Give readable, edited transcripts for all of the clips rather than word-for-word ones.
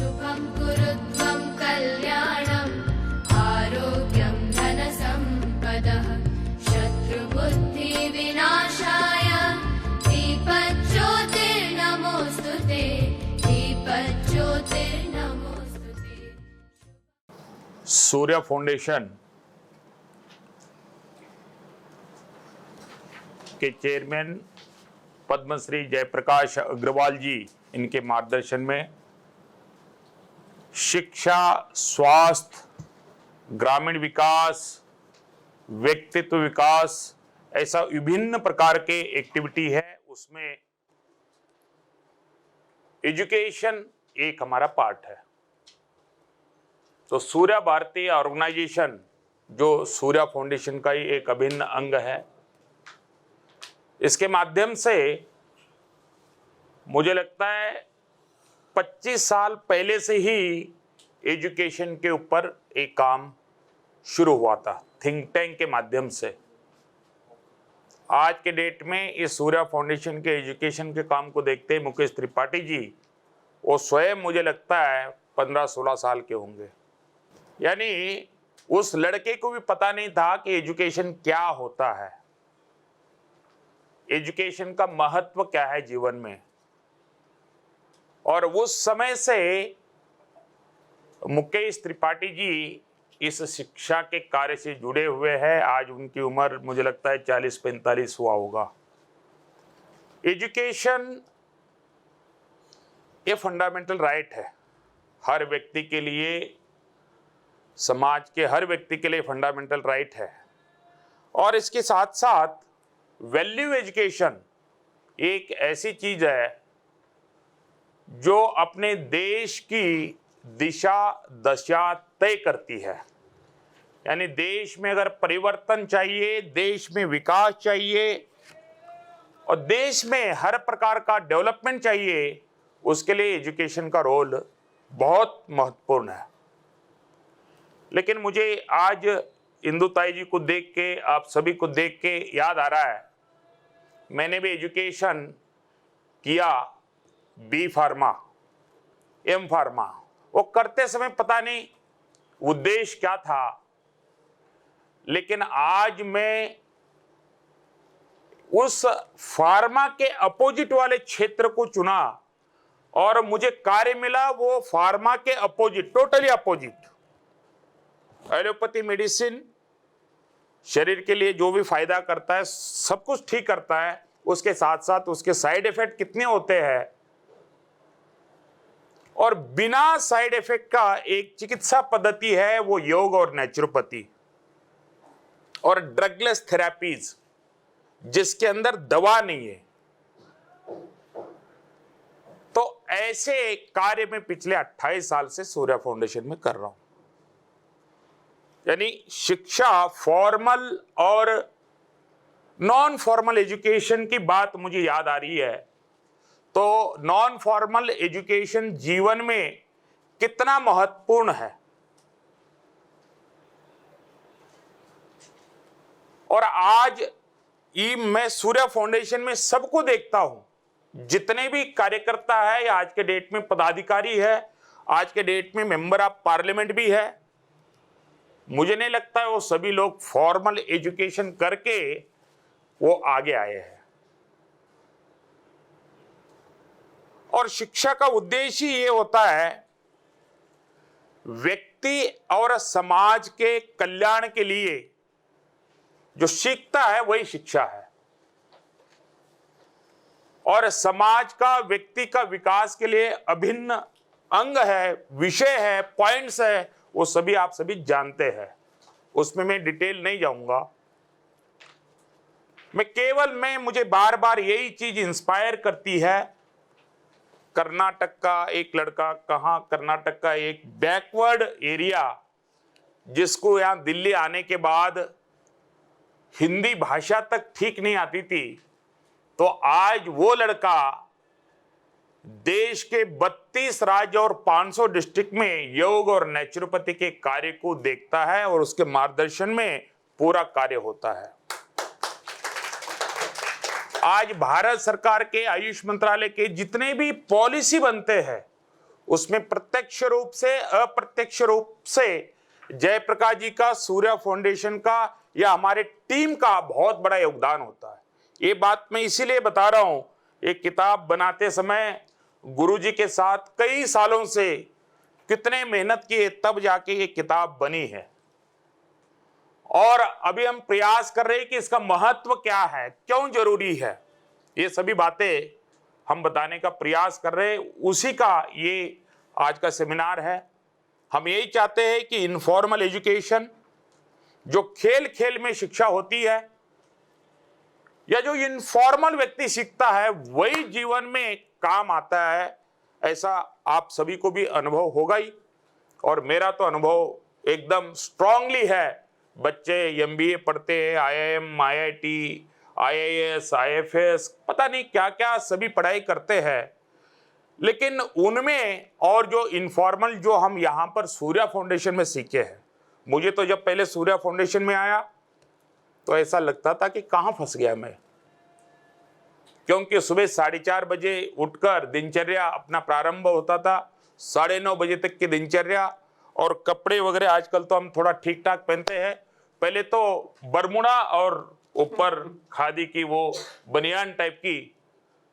शुभं कुरुध्वं कल्याणम् आरोग्यं धनसम्पदः शत्रुबुद्धिविनाशाय दीपज्योतिर्नमोऽस्तुते दीपज्योतिर्नमोऽस्तुते। सूर्य फाउंडेशन के चेयरमैन पद्मश्री जयप्रकाश अग्रवाल जी, इनके मार्गदर्शन में शिक्षा, स्वास्थ्य, ग्रामीण विकास, व्यक्तित्व विकास, ऐसा विभिन्न प्रकार के एक्टिविटी है। उसमें एजुकेशन एक हमारा पार्ट है। तो सूर्य भारती ऑर्गेनाइजेशन जो सूर्य फाउंडेशन का ही एक अभिन्न अंग है, इसके माध्यम से मुझे लगता है 25 साल पहले से ही एजुकेशन के ऊपर एक काम शुरू हुआ था, थिंक टैंक के माध्यम से। आज के डेट में इस सूर्य फाउंडेशन के एजुकेशन के काम को देखते ही मुकेश त्रिपाठी जी, वो स्वयं मुझे लगता है 15-16 साल के होंगे। यानी उस लड़के को भी पता नहीं था कि एजुकेशन क्या होता है, एजुकेशन का महत्व क्या है जीवन में। और उस समय से मुकेश त्रिपाठी जी इस शिक्षा के कार्य से जुड़े हुए हैं। आज उनकी उम्र मुझे लगता है 40-45 हुआ होगा। एजुकेशन ये फंडामेंटल राइट है हर व्यक्ति के लिए, समाज के हर व्यक्ति के लिए फंडामेंटल राइट है। और इसके साथ साथ वैल्यू एजुकेशन एक ऐसी चीज है जो अपने देश की दिशा दशा तय करती है। यानी देश में अगर परिवर्तन चाहिए, देश में विकास चाहिए और देश में हर प्रकार का डेवलपमेंट चाहिए, उसके लिए एजुकेशन का रोल बहुत महत्वपूर्ण है। लेकिन मुझे आज इंदुताई जी को देख के, आप सभी को देख के याद आ रहा है, मैंने भी एजुकेशन किया, बी फार्मा, एम फार्मा। वो करते समय पता नहीं उद्देश्य क्या था, लेकिन आज मैं उस फार्मा के अपोजिट वाले क्षेत्र को चुना और मुझे कार्य मिला वो फार्मा के opposite, totally opposite. Allopathy medicine शरीर के लिए जो भी फायदा करता है, सब कुछ ठीक करता है, उसके साथ साथ उसके साइड इफेक्ट कितने होते हैं। और बिना साइड इफेक्ट का एक चिकित्सा पद्धति है, वो योग और नेचुरोपैथी और ड्रगलेस थेरेपीज, जिसके अंदर दवा नहीं है। तो ऐसे कार्य में पिछले 28 साल से सूर्य फाउंडेशन में कर रहा हूं। यानी शिक्षा, फॉर्मल और नॉन फॉर्मल एजुकेशन की बात मुझे याद आ रही है। तो नॉन फॉर्मल एजुकेशन जीवन में कितना महत्वपूर्ण है। और आज मैं सूर्य फाउंडेशन में सबको देखता हूं, जितने भी कार्यकर्ता है या आज के डेट में पदाधिकारी है, आज के डेट में मेंबर ऑफ पार्लियामेंट भी है, मुझे नहीं लगता है वो सभी लोग फॉर्मल एजुकेशन करके वो आगे आए हैं। और शिक्षा का उद्देश्य ये होता है व्यक्ति और समाज के कल्याण के लिए जो सीखता है वही शिक्षा है। और समाज का, व्यक्ति का विकास के लिए अभिन्न अंग है, विषय है, पॉइंट्स है, वो सभी आप सभी जानते हैं, उसमें मैं डिटेल नहीं जाऊंगा। मुझे बार बार यही चीज इंस्पायर करती है। कर्नाटक का एक लड़का, कर्नाटक का एक बैकवर्ड एरिया, जिसको यहां दिल्ली आने के बाद हिंदी भाषा तक ठीक नहीं आती थी, तो आज वो लड़का देश के 32 राज्य और 500 डिस्ट्रिक्ट में योग और नेचुरोपैथी के कार्य को देखता है और उसके मार्गदर्शन में पूरा कार्य होता है। आज भारत सरकार के आयुष मंत्रालय के जितने भी पॉलिसी बनते हैं उसमें प्रत्यक्ष रूप से अप्रत्यक्ष रूप से जयप्रकाश जी का, सूर्या फाउंडेशन का या हमारे टीम का बहुत बड़ा योगदान होता है। ये बात मैं इसीलिए बता रहा हूं, एक किताब बनाते समय गुरुजी के साथ कई सालों से कितने मेहनत किए तब जाके ये किताब बनी है, और अभी हम प्रयास कर रहे हैं कि इसका महत्व क्या है, क्यों जरूरी है, ये सभी बातें हम बताने का प्रयास कर रहे हैं। उसी का ये आज का सेमिनार है। हम यही चाहते हैं कि इनफॉर्मल एजुकेशन, जो खेल खेल में शिक्षा होती है या जो इनफॉर्मल व्यक्ति सीखता है वही जीवन में काम आता है, ऐसा आप सभी को भी अनुभव होगा ही, और मेरा तो अनुभव एकदम स्ट्रांगली है। बच्चे एमबीए पढ़ते हैं, आईआईएम, आईआईटी, आईएएस, आईएफएस, पता नहीं क्या क्या सभी पढ़ाई करते हैं, लेकिन उनमें और जो इनफॉर्मल जो हम यहाँ पर सूर्या फाउंडेशन में सीखे हैं, मुझे तो जब पहले सूर्या फाउंडेशन में आया तो ऐसा लगता था कि कहाँ फंस गया मैं, क्योंकि सुबह 4:30 बजे उठकर दिनचर्या अपना प्रारंभ होता था, 9:30 बजे तक की दिनचर्या, और कपड़े वगैरह आजकल तो हम थोड़ा ठीक ठाक पहनते हैं, पहले तो बरमुडा और ऊपर खादी की वो बनियान टाइप की।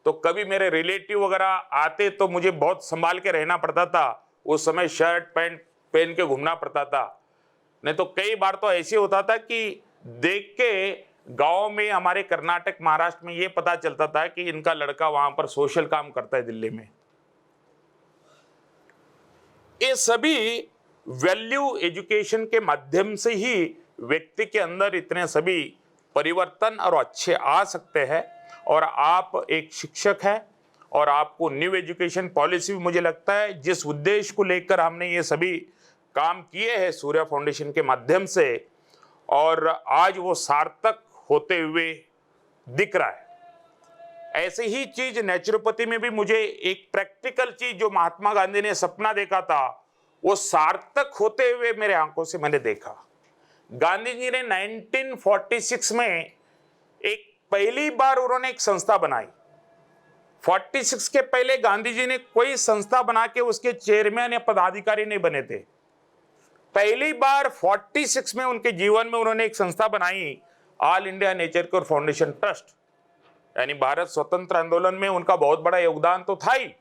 तो कभी मेरे रिलेटिव वगैरह आते तो मुझे बहुत संभाल के रहना पड़ता था, उस समय शर्ट पैंट पहन के घूमना पड़ता था, नहीं तो कई बार तो ऐसे होता था कि देख के गांव में हमारे कर्नाटक महाराष्ट्र में ये पता चलता था कि इनका लड़का वहां पर सोशल काम करता है दिल्ली में। ये सभी वैल्यू एजुकेशन के माध्यम से ही व्यक्ति के अंदर इतने सभी परिवर्तन और अच्छे आ सकते हैं। और आप एक शिक्षक हैं और आपको न्यू एजुकेशन पॉलिसी भी, मुझे लगता है जिस उद्देश्य को लेकर हमने ये सभी काम किए हैं सूर्या फाउंडेशन के माध्यम से, और आज वो सार्थक होते हुए दिख रहा है। ऐसे ही चीज नेचुरोपैथी में भी मुझे एक प्रैक्टिकल चीज जो महात्मा गांधी ने सपना देखा था वो सार्थक होते हुए मेरे आंखों से मैंने देखा। गांधी जी ने 1946 में एक पहली बार उन्होंने एक संस्था बनाई। 46 के पहले गांधी जी ने कोई संस्था बना के उसके चेयरमैन या पदाधिकारी नहीं बने थे। पहली बार 46 में उनके जीवन में उन्होंने एक संस्था बनाई, all India nature cure foundation trust. यानी भारत स्वतंत्र आंदोलन में उनका बहुत बड़ा योगदान तो था ही,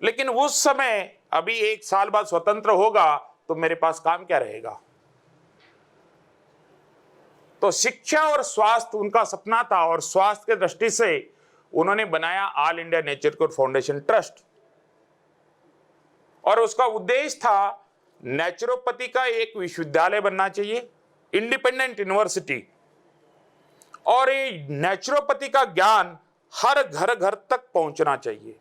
लेकिन उस समय अभी 1 साल बाद स्वतंत्र होगा तो मेरे पास काम क्या रहेगा। तो शिक्षा और स्वास्थ्य उनका सपना था, और स्वास्थ्य की दृष्टि से उन्होंने बनाया all India nature cure foundation trust, और उसका उद्देश्य था नेचुरोपैथी का एक विश्वविद्यालय बनना चाहिए, इंडिपेंडेंट यूनिवर्सिटी, और ये नेचुरोपैथी का ज्ञान हर घर घर तक पहुंचना चाहिए।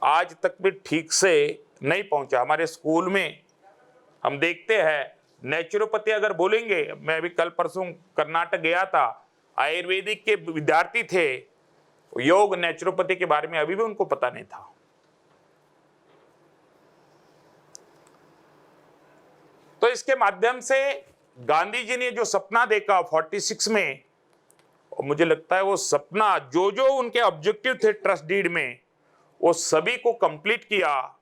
आज तक भी ठीक से नहीं पहुंचा। हमारे स्कूल में हम देखते हैं नेचुरोपैथी अगर बोलेंगे, मैं अभी कल परसों कर्नाटक गया था, आयुर्वेदिक के विद्यार्थी थे, योग नेचुरोपैथी के बारे में अभी भी उनको पता नहीं था। तो इसके माध्यम से गांधी जी ने जो सपना देखा 46 में, और मुझे लगता है वो सपना जो जो उनके ऑब्जेक्टिव थे ट्रस्ट डीड में, वो सभी को कंप्लीट किया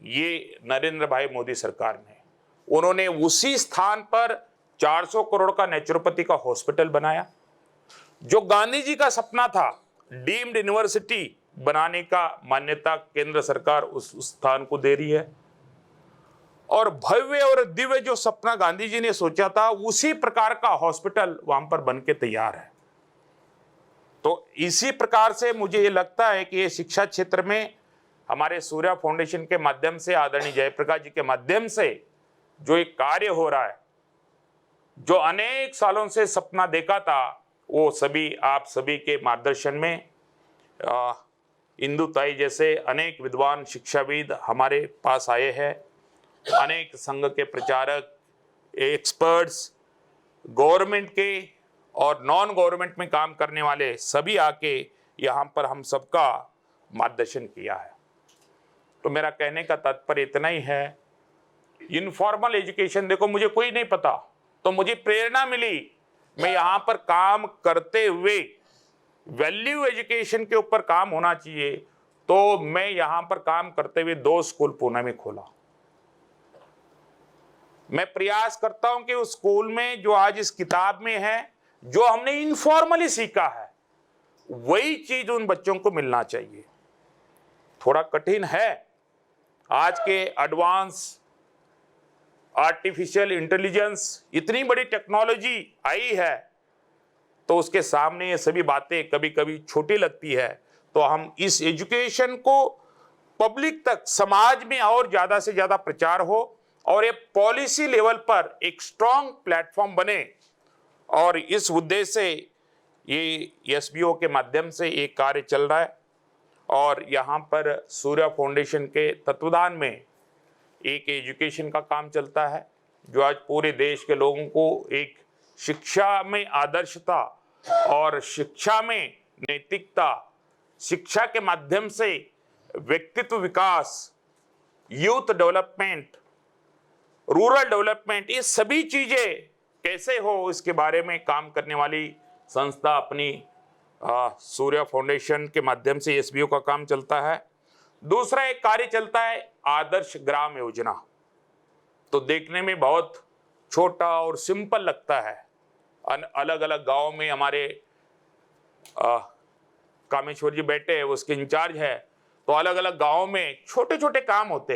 ये नरेंद्र भाई मोदी सरकार ने। उन्होंने उसी स्थान पर 400 करोड़ का नेचुरोपैथी का हॉस्पिटल बनाया। जो गांधी जी का सपना था डीम्ड यूनिवर्सिटी बनाने का, मान्यता केंद्र सरकार उस स्थान को दे रही है। और भव्य और दिव्य जो सपना गांधी जी ने सोचा था उसी प्रकार का हॉस्पिटल वहां पर बनके तैयार है। तो इसी प्रकार से मुझे ये लगता है कि ये शिक्षा क्षेत्र में हमारे सूर्या फाउंडेशन के माध्यम से, आदरणीय जयप्रकाश जी के माध्यम से जो एक कार्य हो रहा है, जो अनेक सालों से सपना देखा था, वो सभी आप सभी के मार्गदर्शन में इंदु ताई जैसे अनेक विद्वान शिक्षाविद हमारे पास आए हैं, अनेक संघ के प्रचारक, एक्सपर्ट्स, गवर्नमेंट के और नॉन गवर्नमेंट में काम करने वाले सभी आके यहाँ पर हम सबका मार्गदर्शन किया है। तो मेरा कहने का तात्पर्य इतना ही है, इनफॉर्मल एजुकेशन, देखो मुझे कोई नहीं पता तो मुझे प्रेरणा मिली, मैं यहाँ पर काम करते हुए वैल्यू एजुकेशन के ऊपर काम होना चाहिए, तो मैं यहां पर काम करते हुए 2 स्कूल पुणे में खोला। मैं प्रयास करता हूं कि उस स्कूल में जो आज इस किताब में है, जो हमने इनफॉर्मली सीखा है, वही चीज उन बच्चों को मिलना चाहिए। थोड़ा कठिन है, आज के एडवांस आर्टिफिशियल इंटेलिजेंस, इतनी बड़ी टेक्नोलॉजी आई है, तो उसके सामने ये सभी बातें कभी कभी छोटी लगती है। तो हम इस एजुकेशन को पब्लिक तक, समाज में और ज्यादा से ज्यादा प्रचार हो और ये पॉलिसी लेवल पर एक स्ट्रांग प्लेटफॉर्म बने, और इस उद्देश्य से ये एसबीओ के माध्यम से एक कार्य चल रहा है। और यहाँ पर सूर्य फाउंडेशन के तत्वाधान में एक एजुकेशन का काम चलता है, जो आज पूरे देश के लोगों को एक शिक्षा में आदर्शता और शिक्षा में नैतिकता, शिक्षा के माध्यम से व्यक्तित्व विकास, यूथ डेवलपमेंट, रूरल डेवलपमेंट, ये सभी चीजें कैसे हो, इसके बारे में काम करने वाली संस्था अपनी सूर्य फाउंडेशन के माध्यम से एसबीओ का काम चलता है। दूसरा एक कार्य चलता है आदर्श ग्राम योजना। तो देखने में बहुत छोटा और सिंपल लगता है। अलग अलग गांव में हमारे कामेश्वर जी बैठे हैं, उसके इंचार्ज है, तो अलग अलग गांव में छोटे छोटे काम होते,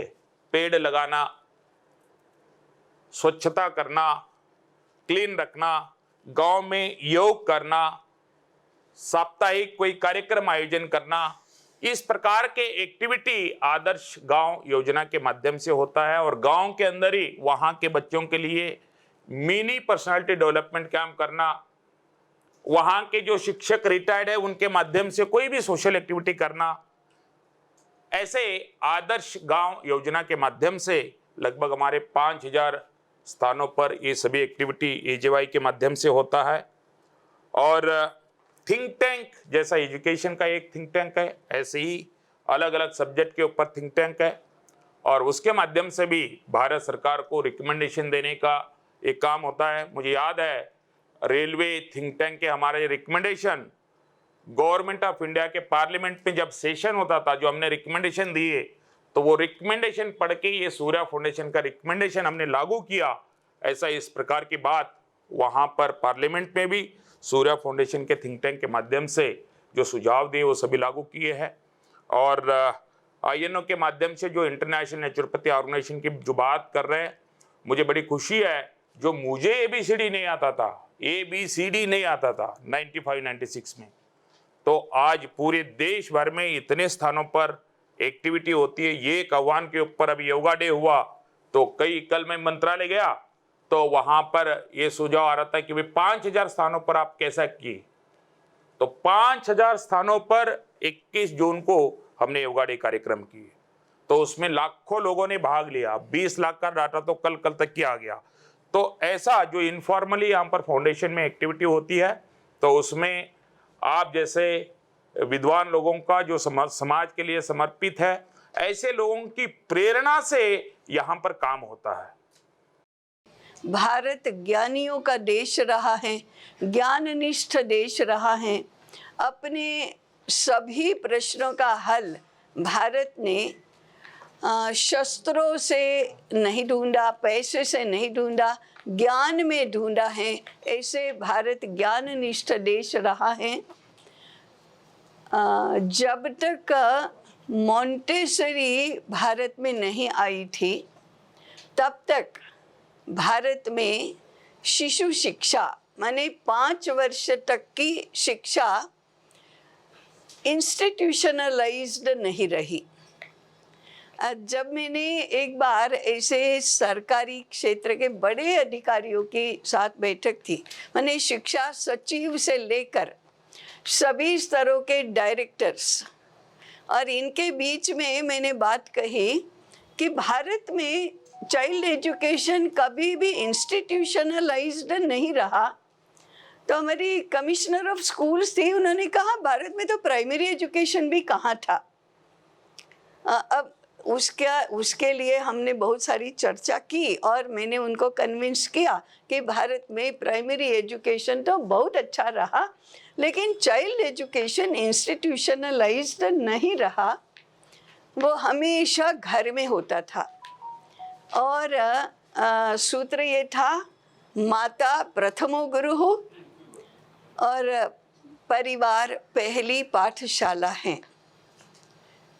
पेड़ लगाना, स्वच्छता करना, क्लीन रखना, गांव में योग करना, साप्ताहिक कोई कार्यक्रम आयोजन करना, इस प्रकार के एक्टिविटी आदर्श गांव योजना के माध्यम से होता है। और गांव के अंदर ही वहां के बच्चों के लिए मिनी पर्सनालिटी डेवलपमेंट कैंप करना, वहां के जो शिक्षक रिटायर्ड है उनके माध्यम से कोई भी सोशल एक्टिविटी करना, ऐसे आदर्श गांव योजना के माध्यम से लगभग हमारे 5000 स्थानों पर ये सभी एक्टिविटी एजेवाई के माध्यम से होता है। और थिंक टैंक जैसा एजुकेशन का एक थिंक टैंक है, ऐसे ही अलग अलग सब्जेक्ट के ऊपर थिंक टैंक है, और उसके माध्यम से भी भारत सरकार को रिकमेंडेशन देने का एक काम होता है। मुझे याद है रेलवे थिंक टैंक के हमारे रिकमेंडेशन गवर्नमेंट ऑफ इंडिया के पार्लियामेंट में जब सेशन होता था, जो हमने रिकमेंडेशन दिए, तो वो रिकमेंडेशन पढ़ के ये सूर्य फाउंडेशन का रिकमेंडेशन हमने लागू किया। ऐसा इस प्रकार की बात वहाँ पर पार्लियामेंट में भी सूर्य फाउंडेशन के थिंक टैंक के माध्यम से जो सुझाव दिए वो सभी लागू किए हैं। और आईएनओ के माध्यम से जो इंटरनेशनल नेचुरोपैथी ऑर्गेनाइजेशन की जो बात कर रहे हैं, मुझे बड़ी खुशी है। जो मुझे ABCD नहीं आता था, ABCD नहीं आता था 95-96 में, तो आज पूरे देश भर में इतने स्थानों पर एक्टिविटी होती है। ये एक आह्वान के ऊपर अभी योगा डे हुआ, तो कल मैं मंत्रालय गया तो वहां पर ये सुझाव आ रहा था कि भाई 5000 स्थानों पर आप कैसा किए, तो 5000 स्थानों पर 21 जून को हमने योगा डे कार्यक्रम किए, तो उसमें लाखों लोगों ने भाग लिया। 20 लाख का डाटा तो कल तक किया गया। तो ऐसा जो इनफॉर्मली यहाँ पर फाउंडेशन में एक्टिविटी होती है, तो उसमें आप जैसे विद्वान लोगों का जो समाज के लिए समर्पित है, ऐसे लोगों की प्रेरणा से यहाँ पर काम होता है। भारत ज्ञानियों का देश रहा है, ज्ञाननिष्ठ देश रहा है। अपने सभी प्रश्नों का हल भारत ने शस्त्रों से नहीं ढूंढा, पैसे से नहीं ढूंढा, ज्ञान में ढूंढा है। ऐसे भारत ज्ञाननिष्ठ देश रहा है। जब तक मॉन्टेसरी भारत में नहीं आई थी, तब तक भारत में शिशु शिक्षा माने 5 वर्ष तक की शिक्षा इंस्टीट्यूशनलाइज्ड नहीं रही। जब मैंने एक बार ऐसे सरकारी क्षेत्र के बड़े अधिकारियों के साथ बैठक थी, मैंने शिक्षा सचिव से लेकर सभी स्तरों के डायरेक्टर्स और इनके बीच में मैंने बात कही कि भारत में चाइल्ड एजुकेशन कभी भी इंस्टीट्यूशनलाइज्ड नहीं रहा। तो हमारी कमिश्नर ऑफ स्कूल्स थी, उन्होंने कहा भारत में तो प्राइमरी एजुकेशन भी कहाँ था। अब उसके लिए हमने बहुत सारी चर्चा की और मैंने उनको कन्विंस किया कि भारत में प्राइमरी एजुकेशन तो बहुत अच्छा रहा, लेकिन चाइल्ड एजुकेशन इंस्टीट्यूशनलाइज्ड नहीं रहा। वो हमेशा घर में होता था। और सूत्र ये था, माता प्रथमो गुरु हो और परिवार पहली पाठशाला है।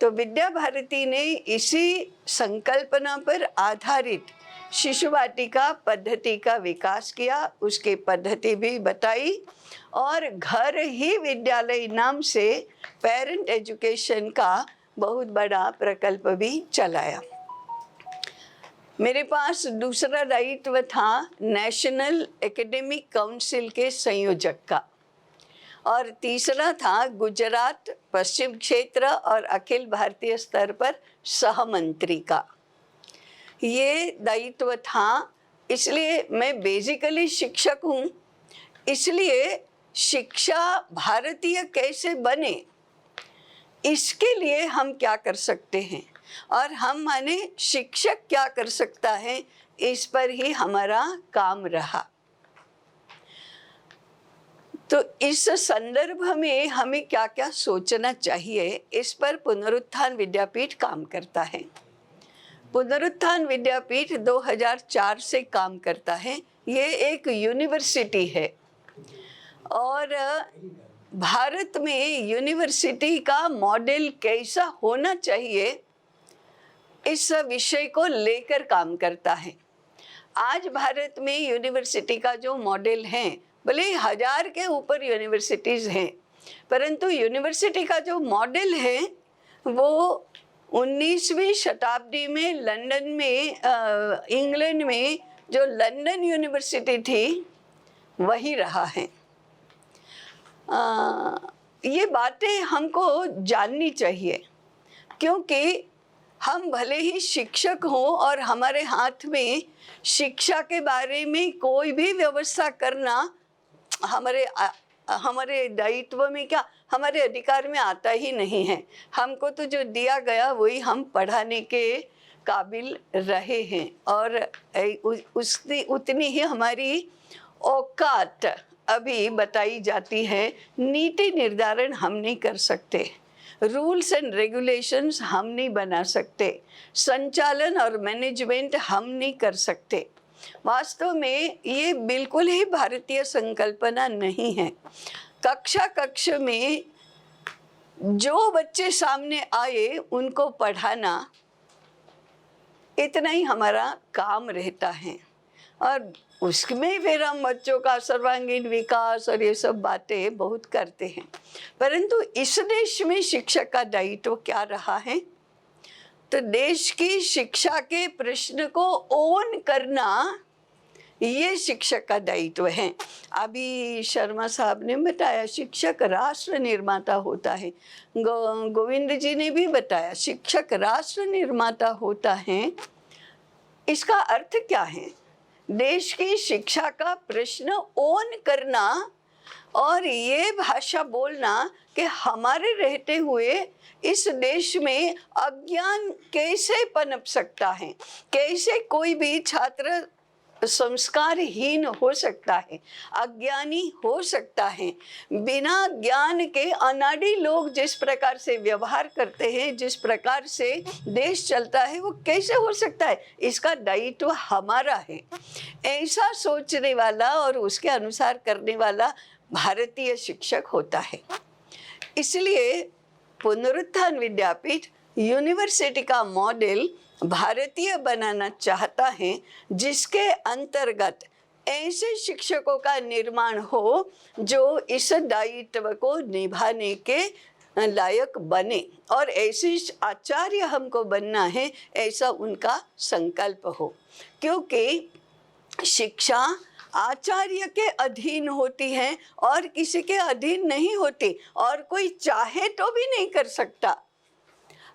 तो विद्या भारती ने इसी संकल्पना पर आधारित शिशु वाटिका पद्धति का विकास किया, उसकी पद्धति भी बताई और घर ही विद्यालय नाम से पेरेंट एजुकेशन का बहुत बड़ा प्रकल्प भी चलाया। मेरे पास दूसरा दायित्व था नेशनल एकेडमिक काउंसिल के संयोजक का और तीसरा था गुजरात पश्चिम क्षेत्र और अखिल भारतीय स्तर पर सहमंत्री का। ये दायित्व था, इसलिए मैं बेसिकली शिक्षक हूँ, इसलिए शिक्षा भारतीय कैसे बने इसके लिए हम क्या कर सकते हैं और हम माने शिक्षक क्या कर सकता है, इस पर ही हमारा काम रहा। तो इस संदर्भ में हमें क्या क्या सोचना चाहिए, इस पर पुनरुत्थान विद्यापीठ काम करता है। पुनरुत्थान विद्यापीठ 2004 से काम करता है। ये एक यूनिवर्सिटी है और भारत में यूनिवर्सिटी का मॉडल कैसा होना चाहिए इस विषय को लेकर काम करता है। आज भारत में यूनिवर्सिटी का जो मॉडल है, भले 1000 के ऊपर यूनिवर्सिटीज़ हैं, परंतु यूनिवर्सिटी का जो मॉडल है वो 19वीं शताब्दी में लंदन में इंग्लैंड में जो लंदन यूनिवर्सिटी थी वही रहा है। ये बातें हमको जाननी चाहिए, क्योंकि हम भले ही शिक्षक हों और हमारे हाथ में शिक्षा के बारे में कोई भी व्यवस्था करना हमारे दायित्व में क्या, हमारे अधिकार में आता ही नहीं है। हमको तो जो दिया गया वही हम पढ़ाने के काबिल रहे हैं और उतनी ही हमारी औकात अभी बताई जाती है। नीति निर्धारण हम नहीं कर सकते, रूल्स एंड रेगुलेशंस हम नहीं बना सकते, संचालन और मैनेजमेंट हम नहीं कर सकते। वास्तव में ये बिल्कुल ही भारतीय संकल्पना नहीं है। कक्षा में जो बच्चे सामने आए उनको पढ़ाना, इतना ही हमारा काम रहता है और उसमें फिर हम बच्चों का सर्वांगीण विकास और ये सब बातें बहुत करते हैं। परंतु इस देश में शिक्षक का दायित्व क्या रहा है? तो देश की शिक्षा के प्रश्न को ओन करना, ये शिक्षक का दायित्व है। अभी शर्मा साहब ने बताया शिक्षक राष्ट्र निर्माता होता है, गोविंद जी ने भी बताया शिक्षक राष्ट्र निर्माता होता है। इसका अर्थ क्या है? देश की शिक्षा का प्रश्न ओन करना और ये भाषा बोलना कि हमारे रहते हुए इस देश में अज्ञान कैसे पनप सकता है, कैसे कोई भी छात्र संस्कारहीन हो सकता है, अज्ञानी हो सकता है। बिना ज्ञान के अनाड़ी लोग जिस प्रकार से व्यवहार करते हैं, जिस प्रकार से देश चलता है, वो कैसे हो सकता है? इसका दायित्व हमारा है। ऐसा सोचने वाला और उसके अनुसार करने वाला भारतीय शिक्षक होता है। इसलिए पुनरुत्थान विद्यापीठ यूनिवर्सिटी का मॉडल भारतीय बनाना चाहता है, जिसके अंतर्गत ऐसे शिक्षकों का निर्माण हो जो इस दायित्व को निभाने के लायक बने और ऐसे आचार्य हमको बनना है, ऐसा उनका संकल्प हो। क्योंकि शिक्षा आचार्य के अधीन होती है और किसी के अधीन नहीं होती, और कोई चाहे तो भी नहीं कर सकता।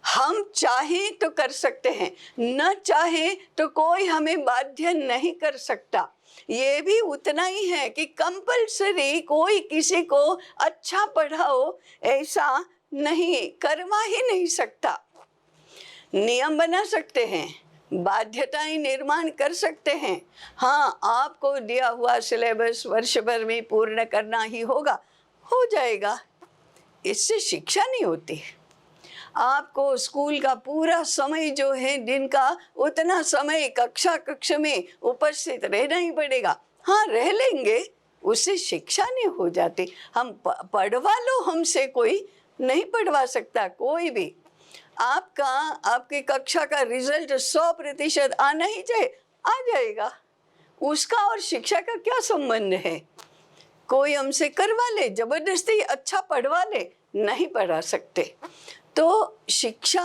हम चाहें तो कर सकते हैं, न चाहे तो कोई हमें बाध्य नहीं कर सकता। ये भी उतना ही है कि कंपल्सरी कोई किसी को अच्छा पढ़ाओ ऐसा नहीं, करवा ही नहीं सकता। नियम बना सकते हैं, बाध्यताएं निर्माण कर सकते हैं। हाँ, आपको दिया हुआ सिलेबस वर्ष भर में पूर्ण करना ही होगा, हो जाएगा। इससे शिक्षा नहीं होती। आपको स्कूल का पूरा समय जो है दिन का, उतना समय कक्ष में उपस्थित रहना ही पड़ेगा। हाँ, रह लेंगे, उससे शिक्षा नहीं हो जाती। हम पढ़वा लो, हमसे कोई नहीं पढ़वा सकता, कोई भी। आपके कक्षा का रिजल्ट 100% आना ही चाहिए, आ जाएगा। उसका और शिक्षा का क्या संबंध है? कोई हमसे करवा ले, जबरदस्ती अच्छा पढ़वा ले, नहीं पढ़ा सकते। तो शिक्षा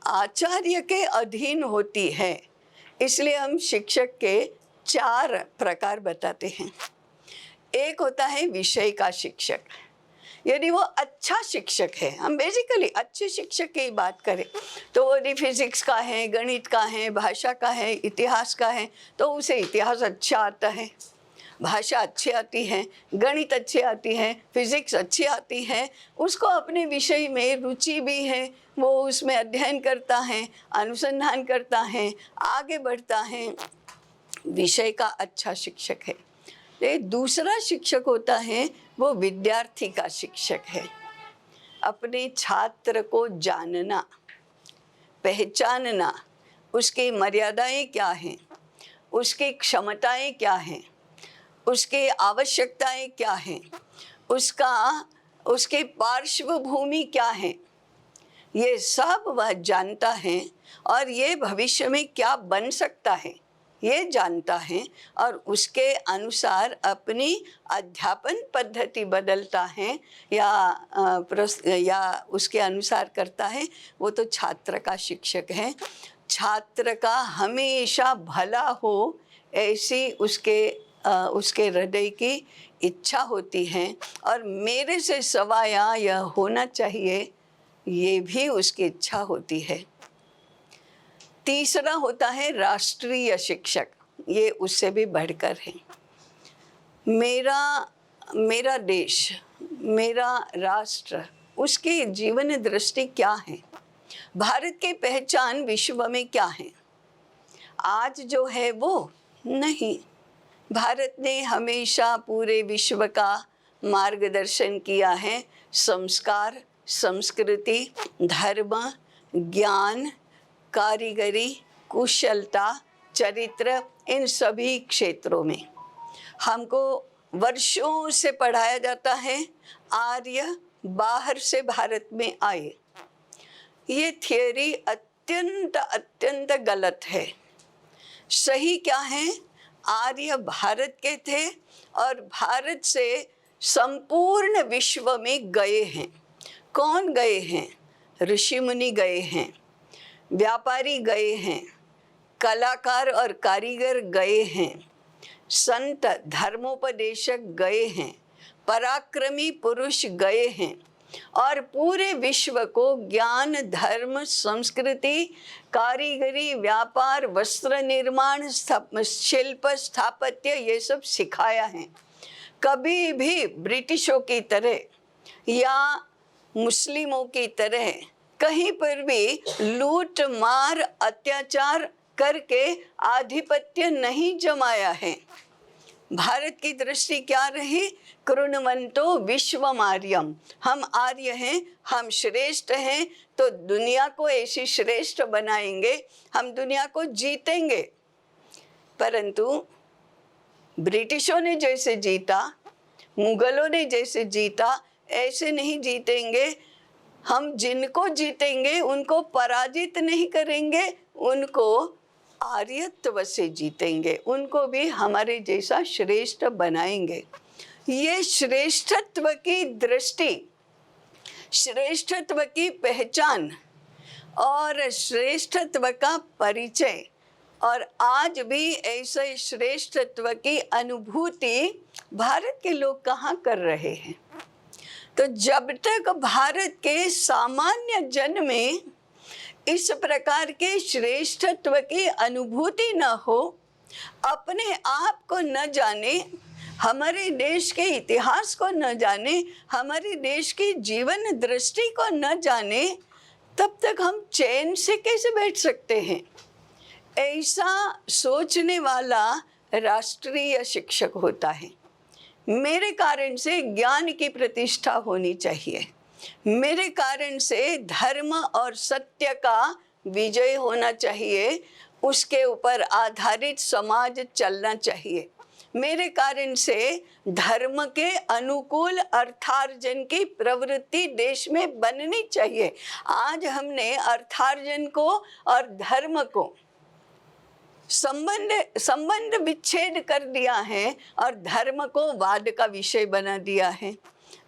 आचार्य के अधीन होती है, इसलिए हम शिक्षक के 4 प्रकार बताते हैं। एक होता है विषय का शिक्षक, यदि वो अच्छा शिक्षक है, हम बेसिकली अच्छे शिक्षक की बात करें तो वो यदि फिजिक्स का है, गणित का है, भाषा का है, इतिहास का है, तो उसे इतिहास अच्छा आता है, भाषा अच्छी आती है, गणित अच्छी आती है, फिजिक्स अच्छी आती है, उसको अपने विषय में रुचि भी है, वो उसमें अध्ययन करता है, अनुसंधान करता है, आगे बढ़ता है, विषय का अच्छा शिक्षक है। दूसरा शिक्षक होता है वो विद्यार्थी का शिक्षक है। अपने छात्र को जानना, पहचानना, उसकी मर्यादाएं क्या हैं, उसकी क्षमताएं क्या हैं, उसकी आवश्यकताएं क्या हैं, उसके पार्श्वभूमि क्या है, ये सब वह जानता है और ये भविष्य में क्या बन सकता है ये जानता है, और उसके अनुसार अपनी अध्यापन पद्धति बदलता है या उसके अनुसार करता है। वो तो छात्र का शिक्षक है। छात्र का हमेशा भला हो ऐसी उसके हृदय की इच्छा होती है, और मेरे से सवाया यह होना चाहिए, ये भी उसकी इच्छा होती है। तीसरा होता है राष्ट्रीय शिक्षक, ये उससे भी बढ़कर है। मेरा देश, मेरा राष्ट्र, उसकी जीवन दृष्टि क्या है, भारत की पहचान विश्व में क्या है, आज जो है वो नहीं। भारत ने हमेशा पूरे विश्व का मार्गदर्शन किया है, संस्कार, संस्कृति, धर्म, ज्ञान, कारीगरी, कुशलता, चरित्र, इन सभी क्षेत्रों में हमको वर्षों से पढ़ाया जाता है। आर्य बाहर से भारत में आए, ये थियरी अत्यंत गलत है। सही क्या है? आर्य भारत के थे और भारत से संपूर्ण विश्व में गए हैं। कौन गए हैं? ऋषि मुनि गए हैं, व्यापारी गए हैं, कलाकार और कारीगर गए हैं, संत धर्मोपदेशक गए हैं, पराक्रमी पुरुष गए हैं, और पूरे विश्व को ज्ञान, धर्म, संस्कृति, कारीगरी, व्यापार, वस्त्र निर्माण, शिल्प, स्थापत्य, ये सब सिखाया है। कभी भी ब्रिटिशों की तरह या मुस्लिमों की तरह कहीं पर भी लूट मार अत्याचार करके आधिपत्य नहीं जमाया है। भारत की दृष्टि क्या रही? कृण्वन्तो विश्वमार्यम, हम आर्य हैं, हम श्रेष्ठ हैं, तो दुनिया को ऐसी श्रेष्ठ बनाएंगे, हम दुनिया को जीतेंगे। परंतु ब्रिटिशों ने जैसे जीता, मुगलों ने जैसे जीता, ऐसे नहीं जीतेंगे। हम जिनको जीतेंगे उनको पराजित नहीं करेंगे, उनको आर्यत्व से जीतेंगे, उनको भी हमारे जैसा श्रेष्ठ बनाएंगे। ये श्रेष्ठत्व की दृष्टि, श्रेष्ठत्व की पहचान और श्रेष्ठत्व का परिचय, और आज भी ऐसे श्रेष्ठत्व की अनुभूति भारत के लोग कहाँ कर रहे हैं? तो जब तक भारत के सामान्य जन में इस प्रकार के श्रेष्ठत्व की अनुभूति न हो, अपने आप को न जाने, हमारे देश के इतिहास को न जाने, हमारे देश की जीवन दृष्टि को न जाने, तब तक हम चैन से कैसे बैठ सकते हैं? ऐसा सोचने वाला राष्ट्रीय शिक्षक होता है। मेरे कारण से ज्ञान की प्रतिष्ठा होनी चाहिए, मेरे कारण से धर्म और सत्य का विजय होना चाहिए, उसके ऊपर आधारित समाज चलना चाहिए। मेरे कारण से धर्म के अनुकूल अर्थार्जन की प्रवृत्ति देश में बननी चाहिए। आज हमने अर्थार्जन को और धर्म को संबंध विच्छेद कर दिया है और धर्म को वाद का विषय बना दिया है।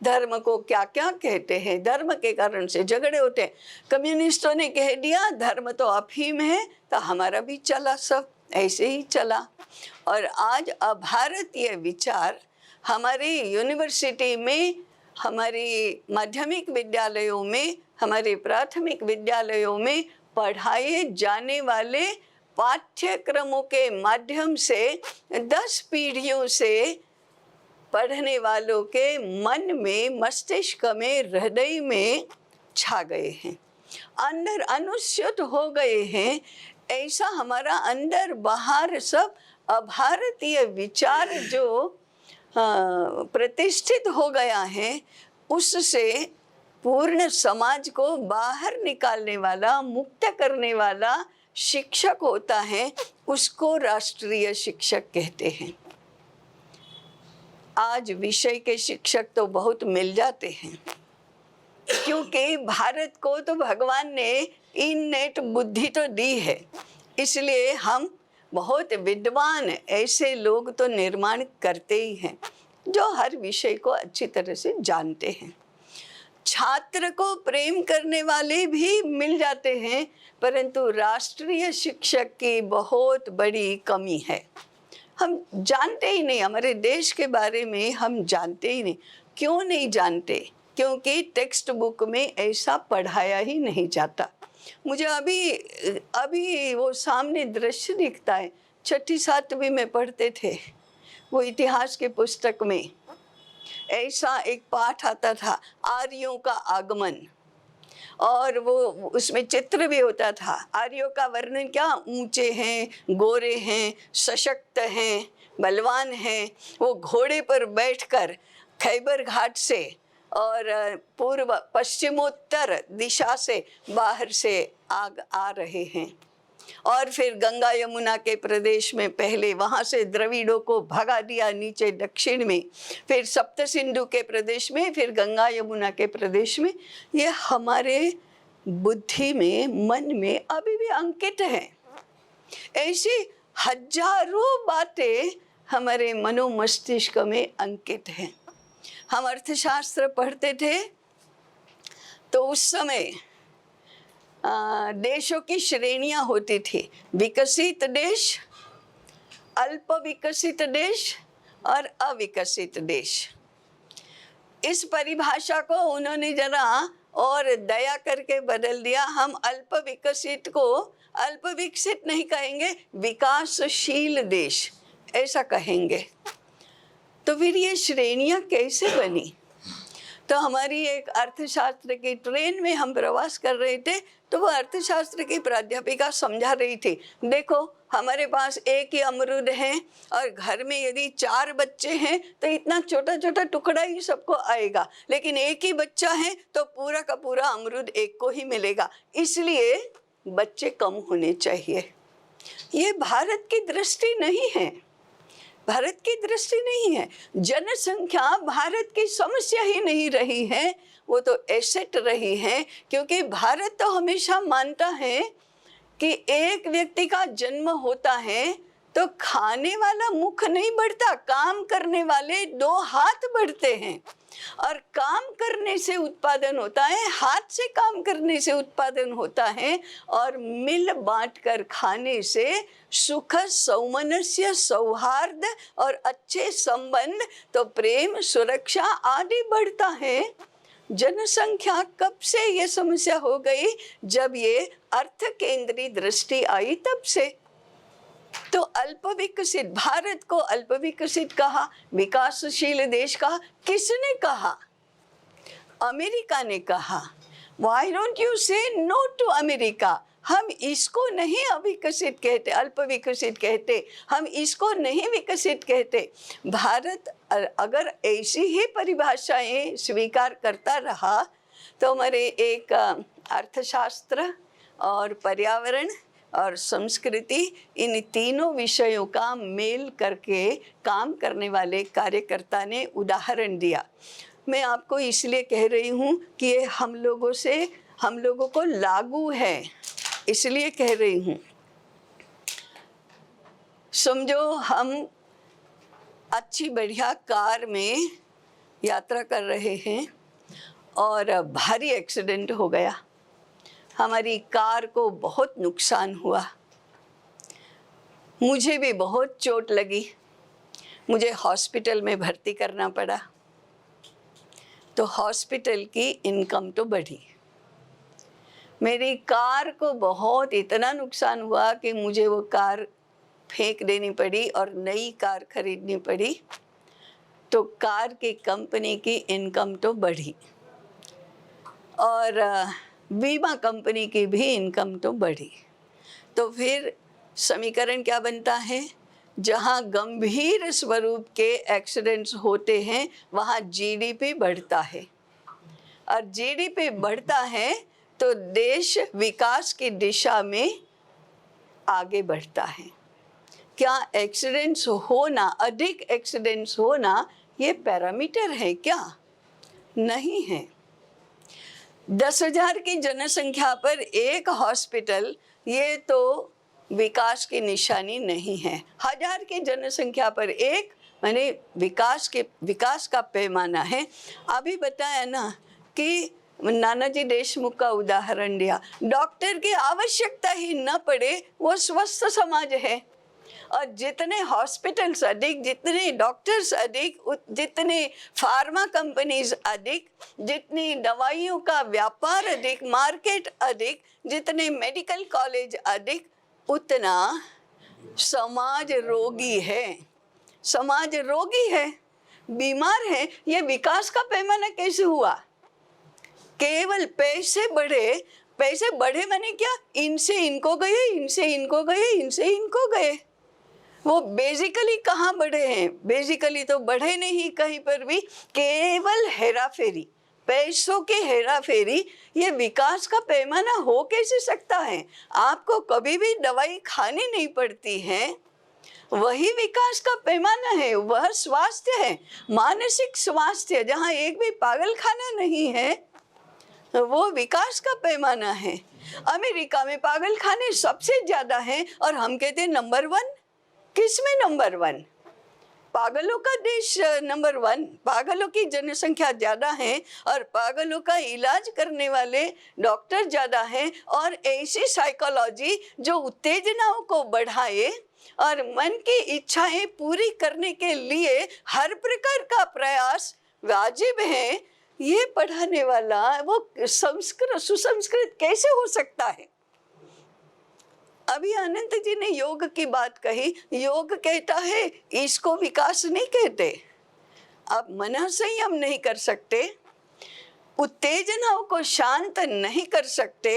धर्म को क्या क्या कहते हैं, धर्म के कारण से झगड़े होते हैं। कम्युनिस्टों ने कह दिया धर्म तो अफीम है, तो हमारा भी चला, सब ऐसे ही चला। और आज अभारतीय विचार हमारी यूनिवर्सिटी में, हमारी माध्यमिक विद्यालयों में, हमारे प्राथमिक विद्यालयों में पढ़ाए जाने वाले पाठ्यक्रमों के माध्यम से 10 पीढ़ियों से पढ़ने वालों के मन में, मस्तिष्क में, हृदय में छा गए हैं, अंदर अनुस्यूत हो गए हैं। ऐसा हमारा अंदर बाहर सब अभारतीय विचार जो प्रतिष्ठित हो गया है, उससे पूर्ण समाज को बाहर निकालने वाला, मुक्त करने वाला शिक्षक होता है, उसको राष्ट्रीय शिक्षक कहते हैं। आज विषय के शिक्षक तो बहुत मिल जाते हैं, क्योंकि भारत को तो भगवान ने इननेट बुद्धि तो दी है, इसलिए हम बहुत विद्वान ऐसे लोग तो निर्माण करते ही हैं जो हर विषय को अच्छी तरह से जानते हैं। छात्र को प्रेम करने वाले भी मिल जाते हैं, परंतु राष्ट्रीय शिक्षक की बहुत बड़ी कमी है। हम जानते ही नहीं, हमारे देश के बारे में हम जानते ही नहीं। क्यों नहीं जानते? क्योंकि टेक्स्ट बुक में ऐसा पढ़ाया ही नहीं जाता। मुझे अभी वो सामने दृश्य दिखता है। 6ठी 7वीं में पढ़ते थे, वो इतिहास के पुस्तक में ऐसा एक पाठ आता था, आर्यों का आगमन, और वो उसमें चित्र भी होता था। आर्यों का वर्णन क्या, ऊंचे हैं, गोरे हैं, सशक्त हैं, बलवान हैं। वो घोड़े पर बैठकर खैबर घाट से और पूर्व पश्चिमोत्तर दिशा से बाहर से आ रहे हैं। और फिर गंगा यमुना के प्रदेश में पहले वहाँ से द्रविड़ों को भगा दिया नीचे दक्षिण में, फिर सप्त सिंधु के प्रदेश में, फिर गंगा यमुना के प्रदेश में। ये हमारे बुद्धि में, मन में अभी भी अंकित है। ऐसी हजारों बातें हमारे मनो मस्तिष्क में अंकित हैं। हम अर्थशास्त्र पढ़ते थे तो उस समय देशों की श्रेणियां होती थी, विकसित देश, अल्प विकसित देश और अविकसित देश। इस परिभाषा को उन्होंने जरा और दया करके बदल दिया। हम अल्प विकसित को अल्प विकसित नहीं कहेंगे, विकासशील देश ऐसा कहेंगे। तो फिर ये श्रेणियां कैसे बनी? तो हमारी एक अर्थशास्त्र की ट्रेन में हम प्रवास कर रहे थे, तो वो अर्थशास्त्र की प्राध्यापिका समझा रही थी, देखो हमारे पास एक ही अमरूद है और घर में यदि 4 बच्चे हैं तो इतना छोटा छोटा टुकड़ा ही सबको आएगा, लेकिन एक ही बच्चा है तो पूरा का पूरा अमरूद एक को ही मिलेगा, इसलिए बच्चे कम होने चाहिए। ये भारत की दृष्टि नहीं है, भारत की दृष्टि नहीं है। जनसंख्या भारत की समस्या ही नहीं रही है, वो तो एसेट रही है, क्योंकि भारत तो हमेशा मानता है कि एक व्यक्ति का जन्म होता है तो खाने वाला मुख नहीं बढ़ता, काम करने वाले 2 हाथ बढ़ते हैं, और काम करने से उत्पादन होता है, हाथ से काम करने से उत्पादन होता है, और मिल बांट कर खाने से सुख, सौमनस्य, सौहार्द और अच्छे संबंध, तो प्रेम, सुरक्षा आदि बढ़ता है। जनसंख्या कब से ये समस्या हो गई? जब ये अर्थ केंद्रीय दृष्टि आई तब से। तो अल्प विकसित भारत को अल्प विकसित कहा, विकासशील देश कहा। किसने कहा? अमेरिका ने कहा। Why don't you say no to America? हम इसको नहीं अविकसित कहते, अल्प विकसित कहते, हम इसको नहीं विकसित कहते। भारत अगर ऐसी ही परिभाषाएं स्वीकार करता रहा तो हमारे एक अर्थशास्त्र और पर्यावरण और संस्कृति, इन तीनों विषयों का मेल करके काम करने वाले कार्यकर्ता ने उदाहरण दिया। मैं आपको इसलिए कह रही हूँ कि ये हम लोगों को लागू है, इसलिए कह रही हूँ। समझो हम अच्छी बढ़िया कार में यात्रा कर रहे हैं और भारी एक्सीडेंट हो गया, हमारी कार को बहुत नुकसान हुआ, मुझे भी बहुत चोट लगी, मुझे हॉस्पिटल में भर्ती करना पड़ा। तो हॉस्पिटल की इनकम तो बढ़ी, मेरी कार को बहुत इतना नुकसान हुआ कि मुझे वो कार फेंक देनी पड़ी और नई कार खरीदनी पड़ी। तो कार की कंपनी की इनकम तो बढ़ी और बीमा कंपनी की भी इनकम तो बढ़ी। तो फिर समीकरण क्या बनता है? जहाँ गंभीर स्वरूप के एक्सीडेंट्स होते हैं वहाँ जीडीपी बढ़ता है, और जीडीपी बढ़ता है तो देश विकास की दिशा में आगे बढ़ता है। क्या एक्सीडेंट्स होना, अधिक एक्सीडेंट्स होना ये पैरामीटर है क्या? नहीं है। 10,000 की जनसंख्या पर एक हॉस्पिटल, ये तो विकास की निशानी नहीं है। 1000 की जनसंख्या पर एक, माने विकास का पैमाना है। अभी बताया ना कि नानाजी देशमुख का उदाहरण दिया, डॉक्टर की आवश्यकता ही न पड़े वो स्वस्थ समाज है। और जितने हॉस्पिटल्स अधिक, जितने डॉक्टर्स अधिक, जितने फार्मा कंपनीज अधिक, जितनी दवाइयों का व्यापार अधिक, मार्केट अधिक, जितने मेडिकल कॉलेज अधिक, उतना समाज रोगी है। समाज रोगी है, बीमार है। ये विकास का पैमाना कैसे हुआ? केवल पैसे बढ़े माने क्या? इनसे इनको गए, इनसे इनको गए, इनसे इनको गए। वो बेसिकली कहाँ बढ़े हैं? बेसिकली तो बढ़े नहीं कहीं पर भी, केवल हेराफेरी, पैसों के हेराफेरी। ये विकास का पैमाना हो कैसे सकता है? आपको कभी भी दवाई खानी नहीं पड़ती है, वही विकास का पैमाना है। वह स्वास्थ्य है, मानसिक स्वास्थ्य, जहाँ एक भी पागल खाना नहीं है, वो विकास का पैमाना है। अमेरिका में पागल खाने सबसे ज्यादा हैं और हम कहते हैं नंबर 1। किसमें नंबर 1? पागलों का देश नंबर 1। पागलों की जनसंख्या ज़्यादा है और पागलों का इलाज करने वाले डॉक्टर ज़्यादा हैं, और ऐसी साइकोलॉजी जो उत्तेजनाओं को बढ़ाए और मन की इच्छाएं पूरी करने के लिए हर प्रकार का प्रयास वाजिब है, ये पढ़ाने वाला वो सुसंस्कृत कैसे हो सकता है? अभी अनंत जी ने योग की बात कही। योग कहता है इसको विकास नहीं कहते। आप मन संयम नहीं कर सकते, उत्तेजनाओं को शांत नहीं कर सकते,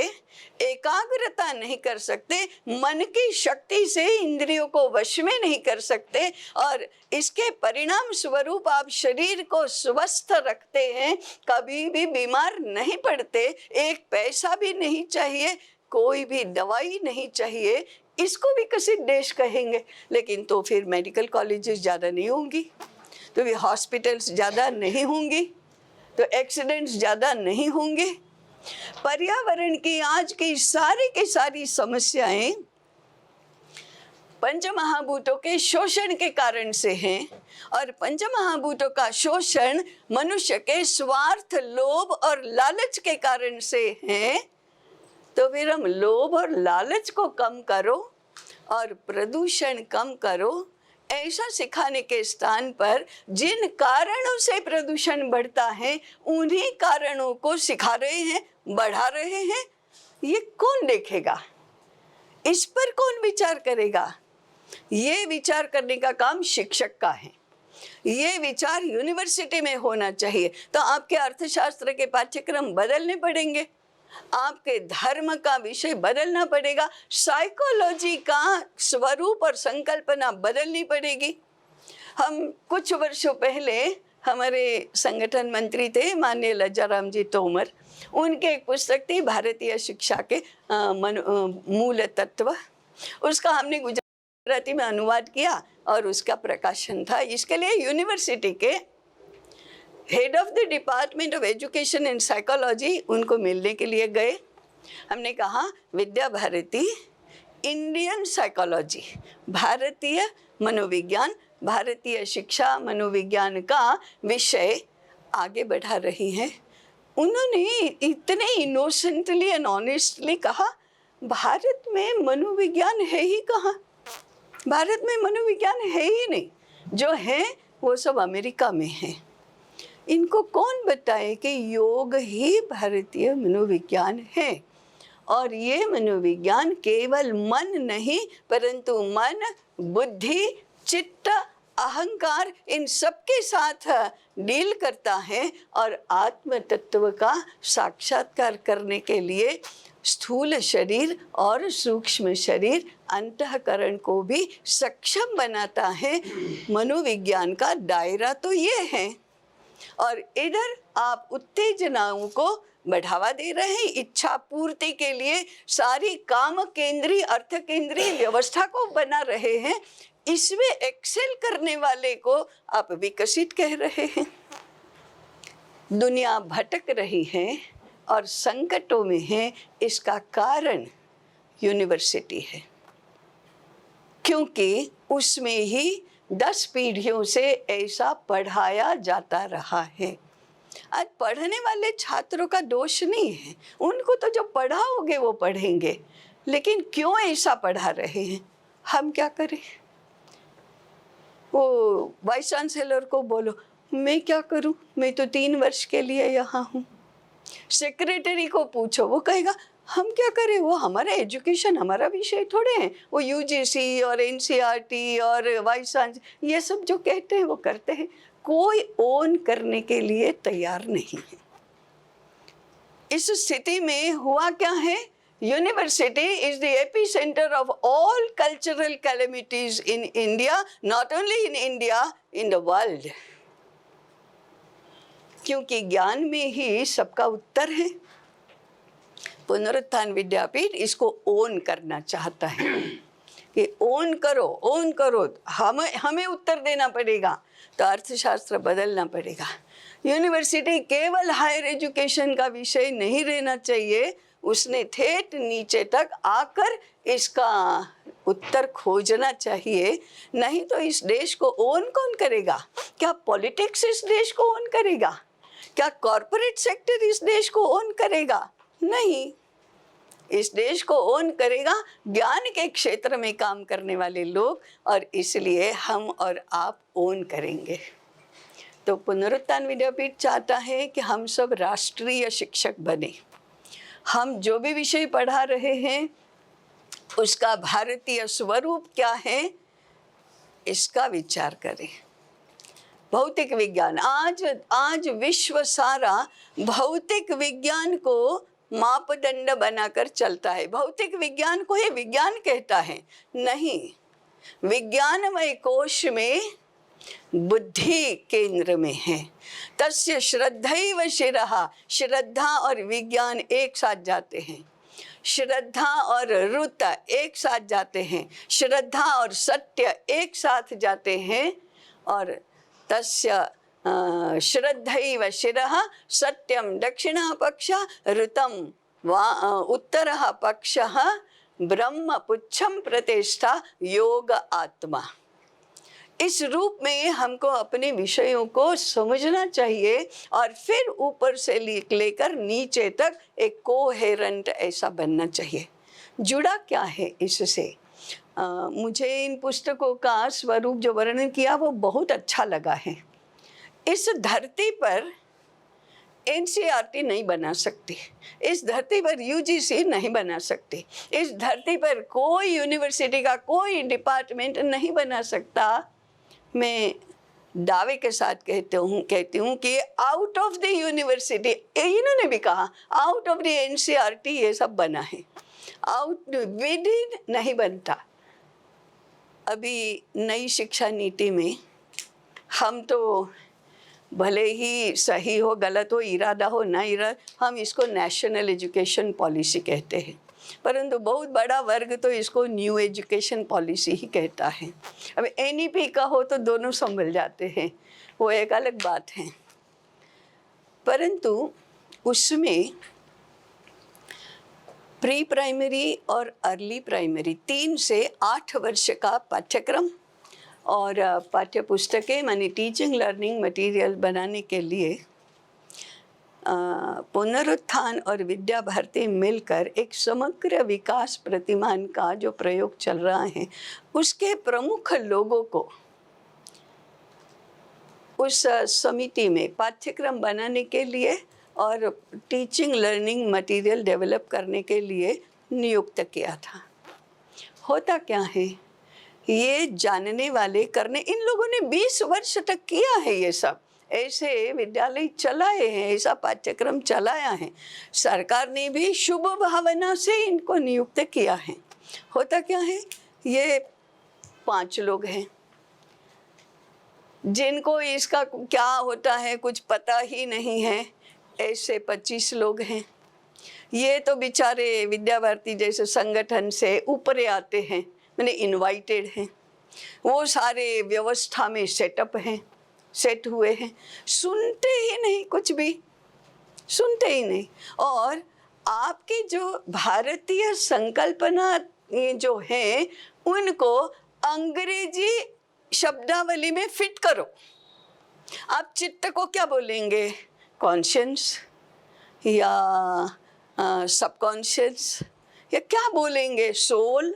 एकाग्रता नहीं कर सकते, मन की शक्ति से इंद्रियों को वश में नहीं कर सकते, और इसके परिणाम स्वरूप आप शरीर को स्वस्थ रखते हैं, कभी भी बीमार नहीं पड़ते, एक पैसा भी नहीं चाहिए, कोई भी दवाई नहीं चाहिए, इसको विकसित देश कहेंगे। लेकिन तो फिर मेडिकल कॉलेजेस ज़्यादा नहीं होंगी, तो फिर हॉस्पिटल्स ज़्यादा नहीं होंगी, तो एक्सीडेंट्स ज़्यादा नहीं होंगे। पर्यावरण की आज की सारी समस्याएं पंचमहाभूतों के शोषण के कारण से हैं, और पंचमहाभूतों का शोषण मनुष्य के स्वार्थ, लोभ और लालच के कारण से है। तो फिर हम लोभ और लालच को कम करो और प्रदूषण कम करो, ऐसा सिखाने के स्थान पर जिन कारणों से प्रदूषण बढ़ता है उन्हीं कारणों को सिखा रहे हैं, बढ़ा रहे हैं। ये कौन देखेगा? इस पर कौन विचार करेगा? ये विचार करने का काम शिक्षक का है। ये विचार यूनिवर्सिटी में होना चाहिए। तो आपके अर्थशास्त्र के पाठ्यक्रम बदलने पड़ेंगे, आपके धर्म का विषय बदलना पड़ेगा, साइकोलॉजी का स्वरूप और संकल्पना बदलनी पड़ेगी। हम कुछ वर्षों पहले, हमारे संगठन मंत्री थे माननीय लज्जाराम जी तोमर, उनकी एक पुस्तक थी भारतीय शिक्षा के मूल तत्व। उसका हमने गुजराती में अनुवाद किया और उसका प्रकाशन था। इसके लिए यूनिवर्सिटी के head of the department of education and psychology उनको मिलने के लिए गए। हमने कहा विद्या भारती इंडियन साइकोलॉजी, भारतीय मनोविज्ञान, भारतीय शिक्षा मनोविज्ञान का विषय आगे बढ़ा रही हैं। उन्होंने इतने इनोसेंटली एंड ऑनेस्टली कहा, भारत में मनोविज्ञान है ही कहाँ, भारत में मनोविज्ञान है ही नहीं, जो है वो सब अमेरिका में है। इनको कौन बताए कि योग ही भारतीय मनोविज्ञान है, और ये मनोविज्ञान केवल मन नहीं परंतु मन, बुद्धि, चित्त, अहंकार इन सबके साथ डील करता है और आत्म तत्व का साक्षात्कार करने के लिए स्थूल शरीर और सूक्ष्म शरीर, अंतःकरण को भी सक्षम बनाता है। मनोविज्ञान का दायरा तो ये है, और इधर आप उत्तेजनाओं को बढ़ावा दे रहे हैं, इच्छा पूर्ति के लिए सारी काम केंद्रीय अर्थ केंद्रीय व्यवस्था को बना रहे हैं। इसमें एक्सेल करने वाले को आप विकसित कह रहे हैं। दुनिया भटक रही है और संकटों में है, इसका कारण यूनिवर्सिटी है, क्योंकि उसमें ही 10 पीढ़ियों से ऐसा पढ़ाया जाता रहा है। आज पढ़ने वाले छात्रों का दोष नहीं है, उनको तो जो पढ़ाओगे वो पढ़ेंगे, लेकिन क्यों ऐसा पढ़ा रहे हैं, हम क्या करें। वो वाइस चांसलर को बोलो, मैं क्या करूं, मैं तो 3 वर्ष के लिए यहाँ हूँ। सेक्रेटरी को पूछो, वो कहेगा हम क्या करें, वो हमारा एजुकेशन हमारा विषय थोड़े हैं, वो यूजीसी और एनसीईआरटी और वाइस चांसलर ये सब जो कहते हैं वो करते हैं। कोई ओन करने के लिए तैयार नहीं है। इस स्थिति में हुआ क्या है, university is the epicentre of all cultural calamities in India, not only in India, in the world. क्योंकि ज्ञान में ही सबका उत्तर है। पुनरुत्थान विद्यापीठ इसको ओन करना चाहता है कि ओन करो, हमें उत्तर देना पड़ेगा, तो अर्थशास्त्र बदलना पड़ेगा। यूनिवर्सिटी केवल हायर एजुकेशन का विषय नहीं रहना चाहिए, उसने ठेठ नीचे तक आकर इसका उत्तर खोजना चाहिए। नहीं तो इस देश को ओन कौन करेगा? क्या पॉलिटिक्स इस देश को ओन करेगा? क्या कॉरपोरेट सेक्टर इस देश को ओन करेगा? नहीं, इस देश को ओन करेगा ज्ञान के क्षेत्र में काम करने वाले लोग, और इसलिए हम और आप ओन करेंगे। तो पुनरुत्थान विद्यापीठ चाहता है कि हम सब राष्ट्रीय शिक्षक बने। हम जो भी विषय पढ़ा रहे हैं उसका भारतीय स्वरूप क्या है, इसका विचार करें। भौतिक विज्ञान आज विश्व सारा भौतिक विज्ञान को मापदंड बनाकर चलता है। भौतिक विज्ञान को ये विज्ञान कहता है नहीं, विज्ञानमय कोश में बुद्धि केंद्र में है। तस्य श्रद्धैव शिरः, श्रद्धा और विज्ञान एक साथ जाते हैं, श्रद्धा और ऋत एक साथ जाते हैं, श्रद्धा और सत्य एक साथ जाते हैं। और तस्य श्रद्धैव शिरः सत्यम दक्षिणः पक्षः ऋतं उत्तरः पक्षः ब्रह्म पुच्छम प्रतिष्ठा योग आत्मा। इस रूप में हमको अपने विषयों को समझना चाहिए और फिर ऊपर से लेकर नीचे तक एक कोहेरेंट ऐसा बनना चाहिए। जुड़ा क्या है इससे? मुझे इन पुस्तकों का स्वरूप जो वर्णन किया वो बहुत अच्छा लगा है। इस धरती पर एनसीईआरटी नहीं बना सकती, इस धरती पर यूजीसी नहीं बना सकती, इस धरती पर कोई यूनिवर्सिटी का कोई डिपार्टमेंट नहीं बना सकता। मैं दावे के साथ कहती हूँ कि आउट ऑफ द यूनिवर्सिटी, इन्होंने भी कहा आउट ऑफ द एनसीईआरटी ये सब बना है, आउट विद इन नहीं बनता। अभी नई शिक्षा नीति में हम तो भले ही सही हो गलत हो इरादा हो ना इरादा, हम इसको नेशनल एजुकेशन पॉलिसी कहते हैं, परंतु बहुत बड़ा वर्ग तो इसको न्यू एजुकेशन पॉलिसी ही कहता है। अब NEP का हो तो दोनों संभल जाते हैं, वो एक अलग बात है। परंतु उसमें प्री प्राइमरी और अर्ली प्राइमरी 3 से 8 वर्ष का पाठ्यक्रम और पाठ्य पुस्तकें मानी टीचिंग लर्निंग मटेरियल बनाने के लिए पुनरुत्थान और विद्या भारती मिलकर एक समग्र विकास प्रतिमान का जो प्रयोग चल रहा है, उसके प्रमुख लोगों को उस समिति में पाठ्यक्रम बनाने के लिए और टीचिंग लर्निंग मटेरियल डेवलप करने के लिए नियुक्त किया था। होता क्या है, ये जानने वाले करने, इन लोगों ने 20 वर्ष तक किया है ये सब, ऐसे विद्यालय चलाए हैं, ऐसा पाठ्यक्रम चलाया है। सरकार ने भी शुभ भावना से इनको नियुक्त किया है। होता क्या है, ये 5 लोग हैं जिनको इसका क्या होता है कुछ पता ही नहीं है, ऐसे 25 लोग हैं। ये तो बेचारे विद्या भारती जैसे संगठन से ऊपर आते हैं, मैंने इनवाइटेड हैं, वो सारे व्यवस्था में सेटअप हैं, सेट हुए हैं, सुनते ही नहीं, कुछ भी सुनते ही नहीं। और आपकी जो भारतीय संकल्पना जो है उनको अंग्रेजी शब्दावली में फिट करो। आप चित्त को क्या बोलेंगे, कॉन्शियस या सबकॉन्शियस, या क्या बोलेंगे, सोल,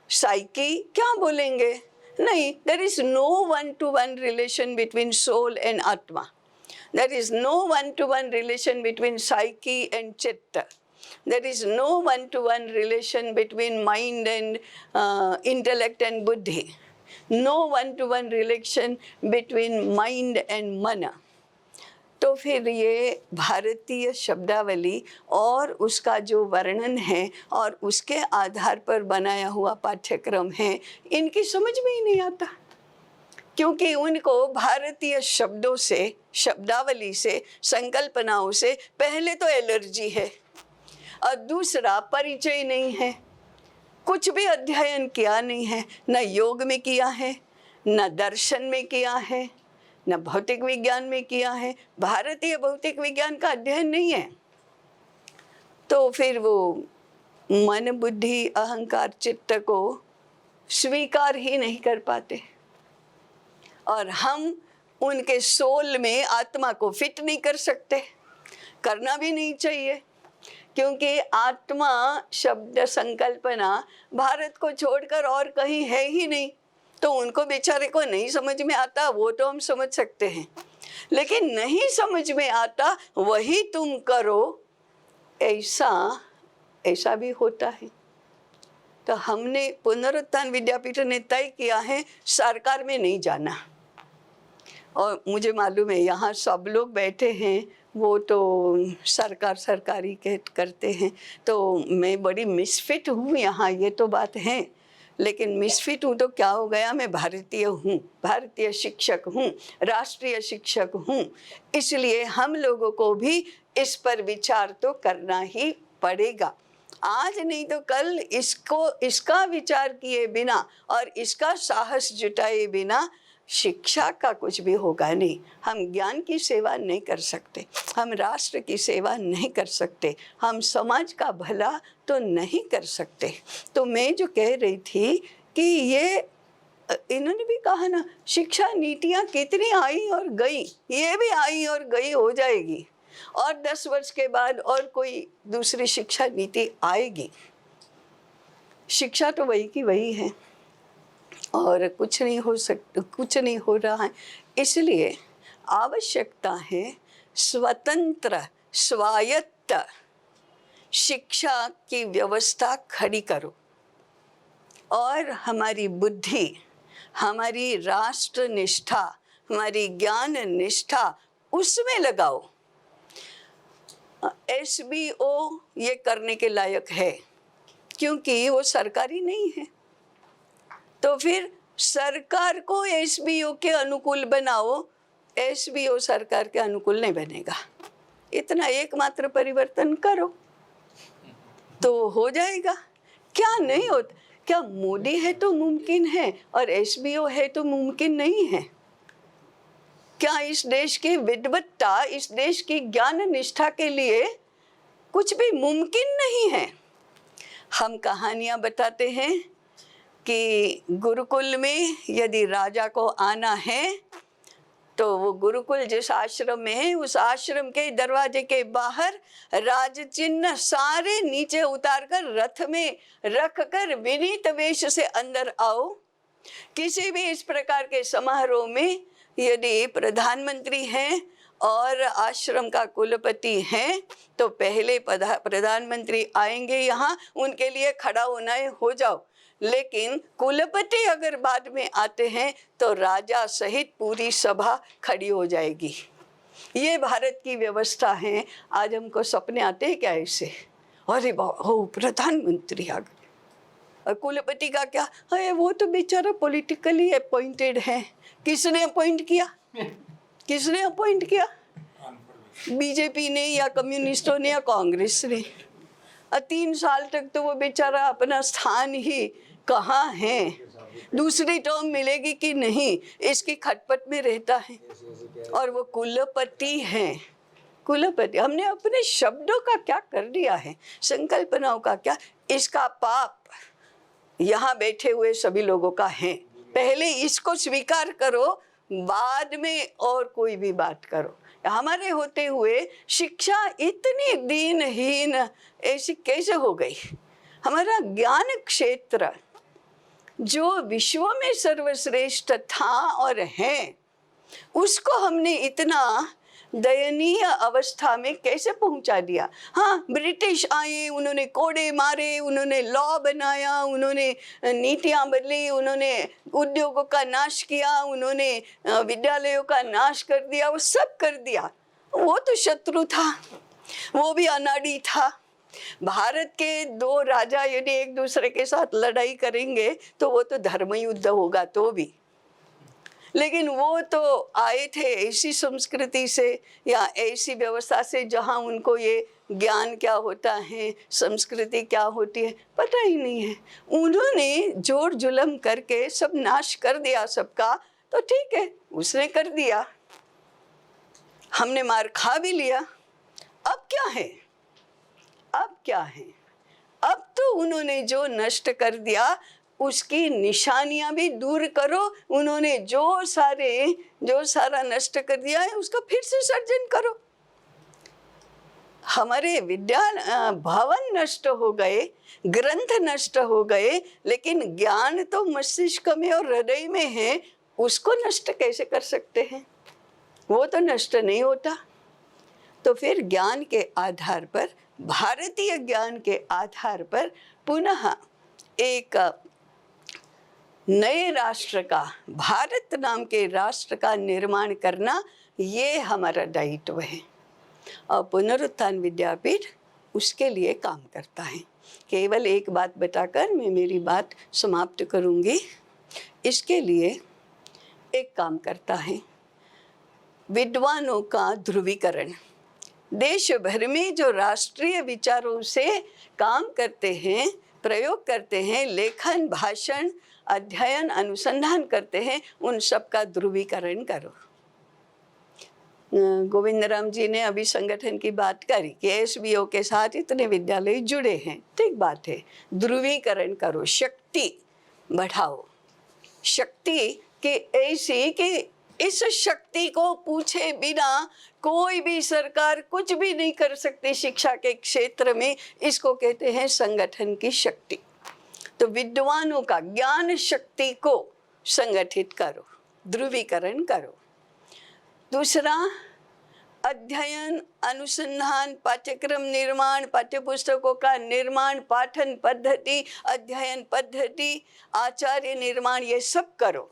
साइकी, क्या बोलेंगे? नहीं, there is no one-to-one relation between soul and atma. There is no one-to-one relation between psyche and chitta. There is no one-to-one relation between mind and intellect and buddhi. No one-to-one relation between mind and mana. तो फिर ये भारतीय शब्दावली और उसका जो वर्णन है और उसके आधार पर बनाया हुआ पाठ्यक्रम है, इनकी समझ में ही नहीं आता, क्योंकि उनको भारतीय शब्दों से, शब्दावली से, संकल्पनाओं से पहले तो एलर्जी है और दूसरा परिचय नहीं है, कुछ भी अध्ययन किया नहीं है, न योग में किया है, न दर्शन में किया है, न भौतिक विज्ञान में किया है। भारतीय भौतिक विज्ञान का अध्ययन नहीं है, तो फिर वो मन बुद्धि अहंकार चित्त को स्वीकार ही नहीं कर पाते और हम उनके सोल में आत्मा को फिट नहीं कर सकते, करना भी नहीं चाहिए, क्योंकि आत्मा शब्द संकल्पना भारत को छोड़कर और कहीं है ही नहीं, तो उनको बेचारे को नहीं समझ में आता, वो तो हम समझ सकते हैं, लेकिन नहीं समझ में आता वही तुम करो, ऐसा भी होता है। तो हमने पुनरुत्थान विद्यापीठ ने तय किया है सरकार में नहीं जाना, और मुझे मालूम है यहाँ सब लोग बैठे हैं वो तो सरकारी करते हैं, तो मैं बड़ी मिसफिट हूँ यहाँ, ये तो बात है, लेकिन मिसफिट हूँ तो क्या हो गया, मैं भारतीय हूँ, भारतीय शिक्षक हूँ, राष्ट्रीय शिक्षक हूँ, इसलिए हम लोगों को भी इस पर विचार तो करना ही पड़ेगा। आज नहीं तो कल इसका विचार किए बिना और इसका साहस जुटाए बिना शिक्षा का कुछ भी होगा नहीं। हम ज्ञान की सेवा नहीं कर सकते, हम राष्ट्र की सेवा नहीं कर सकते, हम समाज का भला तो नहीं कर सकते। तो मैं जो कह रही थी कि ये इन्होंने भी कहा ना, शिक्षा नीतियाँ कितनी आई और गई, ये भी आई और गई हो जाएगी, और 10 वर्ष के बाद और कोई दूसरी शिक्षा नीति आएगी। शिक्षा तो वही की वही है और कुछ नहीं हो रहा है। इसलिए आवश्यकता है स्वतंत्र स्वायत्त शिक्षा की व्यवस्था खड़ी करो और हमारी बुद्धि, हमारी राष्ट्र निष्ठा, हमारी ज्ञान निष्ठा उसमें लगाओ। SBO ये करने के लायक है क्योंकि वो सरकारी नहीं है, तो फिर सरकार को SBO के अनुकूल बनाओ, एसबीओ सरकार के अनुकूल नहीं बनेगा। इतना एकमात्र परिवर्तन करो तो हो जाएगा। क्या नहीं होता? क्या मोदी है तो मुमकिन है और एसबीओ है तो मुमकिन नहीं है? क्या इस देश की विद्वत्ता, इस देश की ज्ञान निष्ठा के लिए कुछ भी मुमकिन नहीं है? हम कहानियाँ बताते हैं कि गुरुकुल में यदि राजा को आना है तो वो गुरुकुल जिस आश्रम में है उस आश्रम के दरवाजे के बाहर राज चिन्ह सारे नीचे उतारकर रथ में रखकर विनीत वेश से अंदर आओ। किसी भी इस प्रकार के समारोह में यदि प्रधानमंत्री हैं और आश्रम का कुलपति हैं तो पहले प्रधानमंत्री आएंगे, यहाँ उनके लिए खड़ा होना है, हो जाओ। लेकिन कुलपति अगर बाद में आते हैं तो राजा सहित पूरी सभा खड़ी हो जाएगी। ये भारत की व्यवस्था है। आज हमको सपने आते हैं क्या ऐसे? अरे हो प्रधानमंत्री आ गए और कुलपति का क्या है? वो तो बेचारा पॉलिटिकली अपॉइंटेड है। किसने अपॉइंट किया? किसने अपॉइंट किया? बीजेपी ने या कम्युनिस्टों ने या कांग्रेस ने। 3 साल तक तो वो बेचारा अपना स्थान ही कहाँ है, दूसरी टर्म मिलेगी कि नहीं, इसकी खटपट में रहता है। और वो कुलपति हैं। कुलपति, हमने अपने शब्दों का क्या कर दिया है, संकल्पनाओं का क्या? इसका पाप यहाँ बैठे हुए सभी लोगों का है। पहले इसको स्वीकार करो, बाद में और कोई भी बात करो। हमारे होते हुए शिक्षा इतनी दीनहीन ऐसी कैसे हो गई? हमारा ज्ञान क्षेत्र जो विश्व में सर्वश्रेष्ठ था और है, उसको हमने इतना दयनीय अवस्था में कैसे पहुंचा दिया? हाँ, ब्रिटिश आए, उन्होंने कोड़े मारे, उन्होंने लॉ बनाया, उन्होंने नीतियाँ बदली, उन्होंने उद्योगों का नाश किया, उन्होंने विद्यालयों का नाश कर दिया, वो सब कर दिया। वो तो शत्रु था, वो भी अनाड़ी था। भारत के 2 राजा यदि एक दूसरे के साथ लड़ाई करेंगे तो वो तो धर्म युद्ध होगा तो भी। लेकिन वो तो आए थे ऐसी संस्कृति से या ऐसी व्यवस्था से जहाँ उनको ये ज्ञान क्या होता है, संस्कृति क्या होती है, पता ही नहीं है। उन्होंने जोर जुलम करके सब नाश कर दिया सबका, तो ठीक है, उसने कर दिया, हमने मार खा भी लिया। अब क्या है? अब क्या है? अब तो उन्होंने जो नष्ट कर दिया उसकी निशानियां भी दूर करो। उन्होंने जो सारा नष्ट कर दिया है उसका फिर से सर्जन करो। हमारे विद्या भवन नष्ट हो गए, ग्रंथ नष्ट हो गए, लेकिन ज्ञान तो मस्तिष्क में और हृदय में है, उसको नष्ट कैसे कर सकते हैं? वो तो नष्ट नहीं होता। तो फिर ज्ञान के आधार पर, भारतीय ज्ञान के आधार पर पुनः एक नए राष्ट्र का, भारत नाम के राष्ट्र का निर्माण करना, ये हमारा दायित्व है। और पुनरुत्थान विद्यापीठ उसके लिए काम करता है। केवल एक बात बताकर मैं मेरी बात समाप्त करूंगी। इसके लिए एक काम करता है, विद्वानों का ध्रुवीकरण। देश भर में जो राष्ट्रीय विचारों से काम करते हैं, प्रयोग करते हैं, लेखन, भाषण, अध्ययन, अनुसंधान करते हैं, उन सब का ध्रुवीकरण करो। गोविंद राम जी ने अभी संगठन की बात करी कि एसबीओ के साथ इतने विद्यालय जुड़े हैं, ठीक बात है। ध्रुवीकरण करो, शक्ति बढ़ाओ। शक्ति के ऐसी कि इस शक्ति को पूछे बिना कोई भी सरकार कुछ भी नहीं कर सकती शिक्षा के क्षेत्र में। इसको कहते हैं संगठन की शक्ति। तो विद्वानों का ज्ञान शक्ति को संगठित करो, ध्रुवीकरण करो। दूसरा, अध्ययन, अनुसंधान, पाठ्यक्रम निर्माण, पाठ्यपुस्तकों का निर्माण, पाठन पद्धति, अध्ययन पद्धति, आचार्य निर्माण, ये सब करो।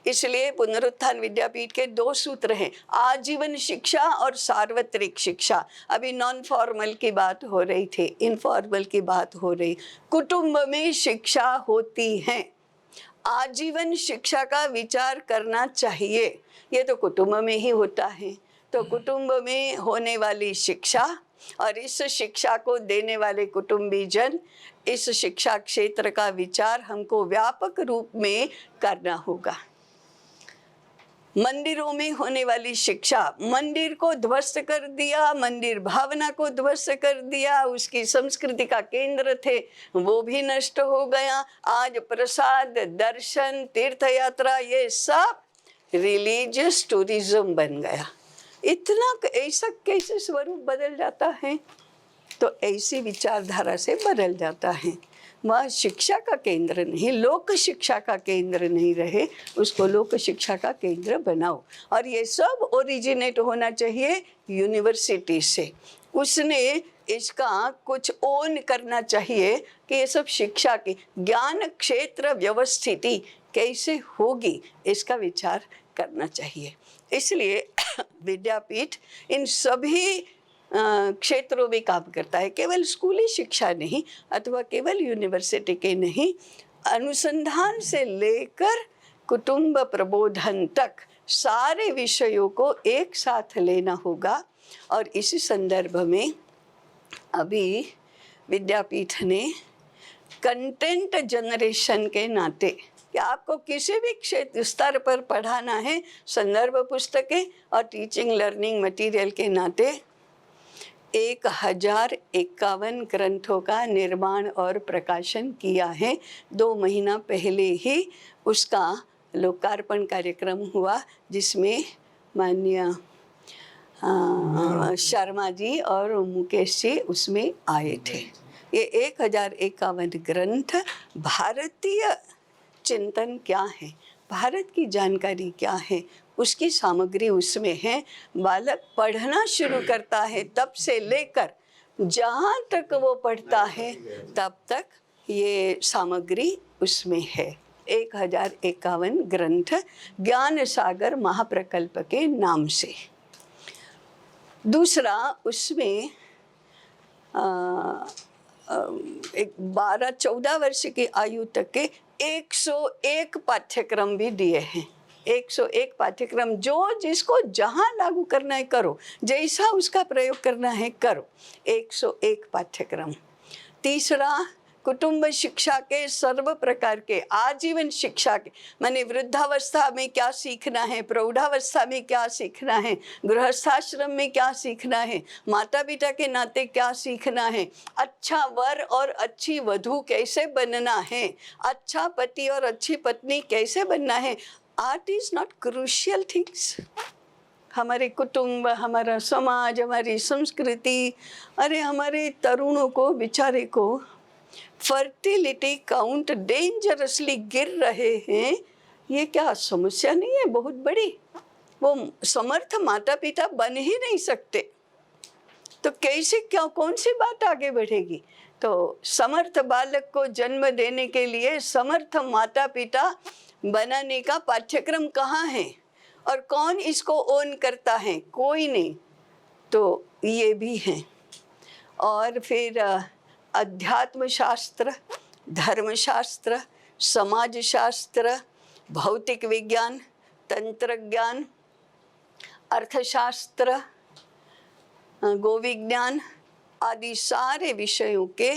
इसलिए पुनरुत्थान विद्यापीठ के 2 सूत्र हैं, आजीवन शिक्षा और सार्वत्रिक शिक्षा। अभी नॉन फॉर्मल की बात हो रही थी, इनफॉर्मल की बात हो रही। कुटुंब में शिक्षा होती है, आजीवन शिक्षा का विचार करना चाहिए। ये तो कुटुंब में ही होता है। तो कुटुंब में होने वाली शिक्षा और इस शिक्षा को देने वाले कुटुंबीजन, इस शिक्षा क्षेत्र का विचार हमको व्यापक रूप में करना होगा। मंदिरों में होने वाली शिक्षा, मंदिर को ध्वस्त कर दिया, मंदिर भावना को ध्वस्त कर दिया, उसकी संस्कृति का केंद्र थे वो भी नष्ट हो गया। आज प्रसाद, दर्शन, तीर्थ यात्रा ये सब रिलीजियस टूरिज्म बन गया। इतना ऐसा कैसे स्वरूप बदल जाता है? तो ऐसी विचारधारा से बदल जाता है। वह शिक्षा का केंद्र नहीं, लोक शिक्षा का केंद्र नहीं रहे, उसको लोक शिक्षा का केंद्र बनाओ। और ये सब ओरिजिनेट होना चाहिए यूनिवर्सिटी से। उसने इसका कुछ ओन करना चाहिए कि ये सब शिक्षा की ज्ञान क्षेत्र व्यवस्थिति कैसे होगी, इसका विचार करना चाहिए। इसलिए विद्यापीठ इन सभी क्षेत्रों में काम करता है। केवल स्कूली शिक्षा नहीं अथवा केवल यूनिवर्सिटी के नहीं, अनुसंधान से लेकर कुटुंब प्रबोधन तक सारे विषयों को एक साथ लेना होगा। और इसी संदर्भ में अभी विद्यापीठ ने कंटेंट जनरेशन के नाते कि आपको किसी भी क्षेत्र स्तर पर पढ़ाना है, संदर्भ पुस्तकें और टीचिंग लर्निंग मटेरियल के नाते 1051 ग्रंथों का निर्माण और प्रकाशन किया है। 2 महीना पहले ही उसका लोकार्पण कार्यक्रम हुआ, जिसमें माननीय शर्मा जी और मुकेश जी उसमें आए थे। ये 1051 ग्रंथ भारतीय चिंतन क्या है, भारत की जानकारी क्या है, उसकी सामग्री उसमें है। बालक पढ़ना शुरू करता है तब से लेकर जहाँ तक वो पढ़ता है तब तक ये सामग्री उसमें है। 1051 ग्रंथ ज्ञान सागर महाप्रकल्प के नाम से। दूसरा, उसमें 12-14 वर्ष की आयु तक के 101 पाठ्यक्रम भी दिए हैं। 101 पाठ्यक्रम, जो जिसको जहाँ लागू करना है करो, जैसा उसका प्रयोग करना है करो। 101 पाठ्यक्रम। तीसरा, कुटुंब शिक्षा के सर्व प्रकार के आजीवन शिक्षा के, माने वृद्धावस्था में क्या सीखना है, प्रौढ़ावस्था में क्या सीखना है, गृहस्थाश्रम में क्या सीखना है, माता पिता के नाते क्या सीखना है, अच्छा वर और अच्छी वधू कैसे बनना है, अच्छा पति और अच्छी पत्नी कैसे बनना है। Art is not crucial things. हमारे कुटुंब, हमारा समाज, हमारी संस्कृति, अरे हमारे तरुणों को, बेचारे को फर्टिलिटी काउंट डेंजरसली गिर रहे हैं। ये क्या समस्या नहीं है बहुत बड़ी? वो समर्थ माता पिता बन ही नहीं सकते तो कैसे, क्या, कौन सी बात आगे बढ़ेगी? तो समर्थ बालक को जन्म देने के लिए समर्थ माता पिता बनाने का पाठ्यक्रम कहाँ है और कौन इसको ओन करता है? कोई नहीं। तो ये भी है। और फिर अध्यात्म शास्त्र, धर्मशास्त्र, समाज शास्त्र, भौतिक विज्ञान, तंत्र ज्ञान, अर्थशास्त्र, गोविज्ञान आदि सारे विषयों के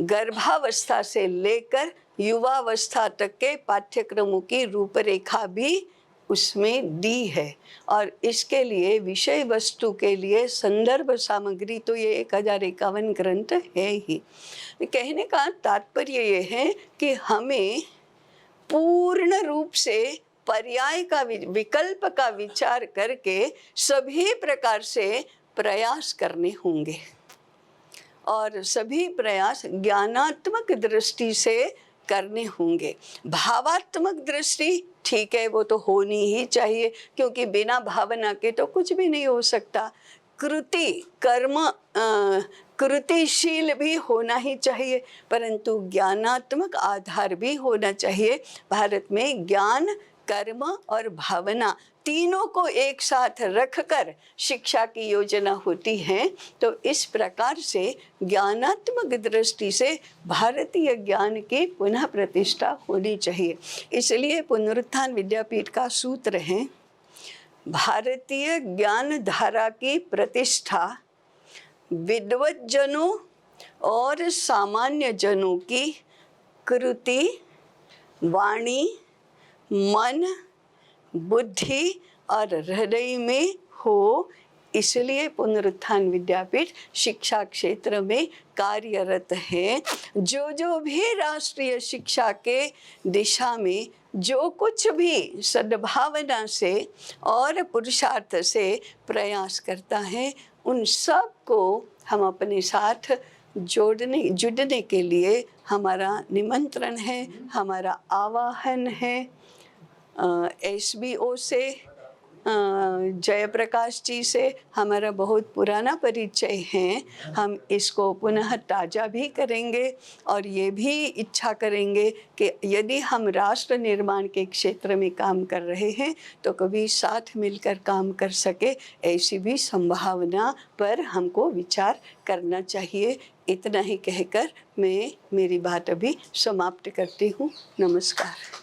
गर्भावस्था से लेकर युवावस्था तक के पाठ्यक्रमों की रूपरेखा भी उसमें दी है। और इसके लिए विषय वस्तु के लिए संदर्भ सामग्री तो ये 1051 ग्रंथ है ही। कहने का तात्पर्य ये है कि हमें पूर्ण रूप से पर्याय का, विकल्प का विचार करके सभी प्रकार से प्रयास करने होंगे। और सभी प्रयास ज्ञानात्मक दृष्टि से करने होंगे। भावात्मक दृष्टि ठीक है, वो तो होनी ही चाहिए, क्योंकि बिना भावना के तो कुछ भी नहीं हो सकता। कृति, कर्म, कृतिशील भी होना ही चाहिए, परंतु ज्ञानात्मक आधार भी होना चाहिए। भारत में ज्ञान कर्म और भावना तीनों को एक साथ रखकर शिक्षा की योजना होती है। तो इस प्रकार से ज्ञानात्मक दृष्टि से भारतीय ज्ञान की पुनः प्रतिष्ठा होनी चाहिए। इसलिए पुनरुत्थान विद्यापीठ का सूत्र है, भारतीय ज्ञान धारा की प्रतिष्ठा विद्वज्जनों और सामान्य जनों की कृति, वाणी, मन, बुद्धि और हृदय में हो। इसलिए पुनरुत्थान विद्यापीठ शिक्षा क्षेत्र में कार्यरत है। जो भी राष्ट्रीय शिक्षा के दिशा में जो कुछ भी सद्भावना से और पुरुषार्थ से प्रयास करता है, उन सब को हम अपने साथ जुड़ने के लिए हमारा निमंत्रण है, हमारा आह्वान है। SBO से जयप्रकाश जी से हमारा बहुत पुराना परिचय है। हम इसको पुनः ताज़ा भी करेंगे और ये भी इच्छा करेंगे कि यदि हम राष्ट्र निर्माण के क्षेत्र में काम कर रहे हैं तो कभी साथ मिलकर काम कर सके, ऐसी भी संभावना पर हमको विचार करना चाहिए। इतना ही कहकर मैं मेरी बात अभी समाप्त करती हूँ। नमस्कार।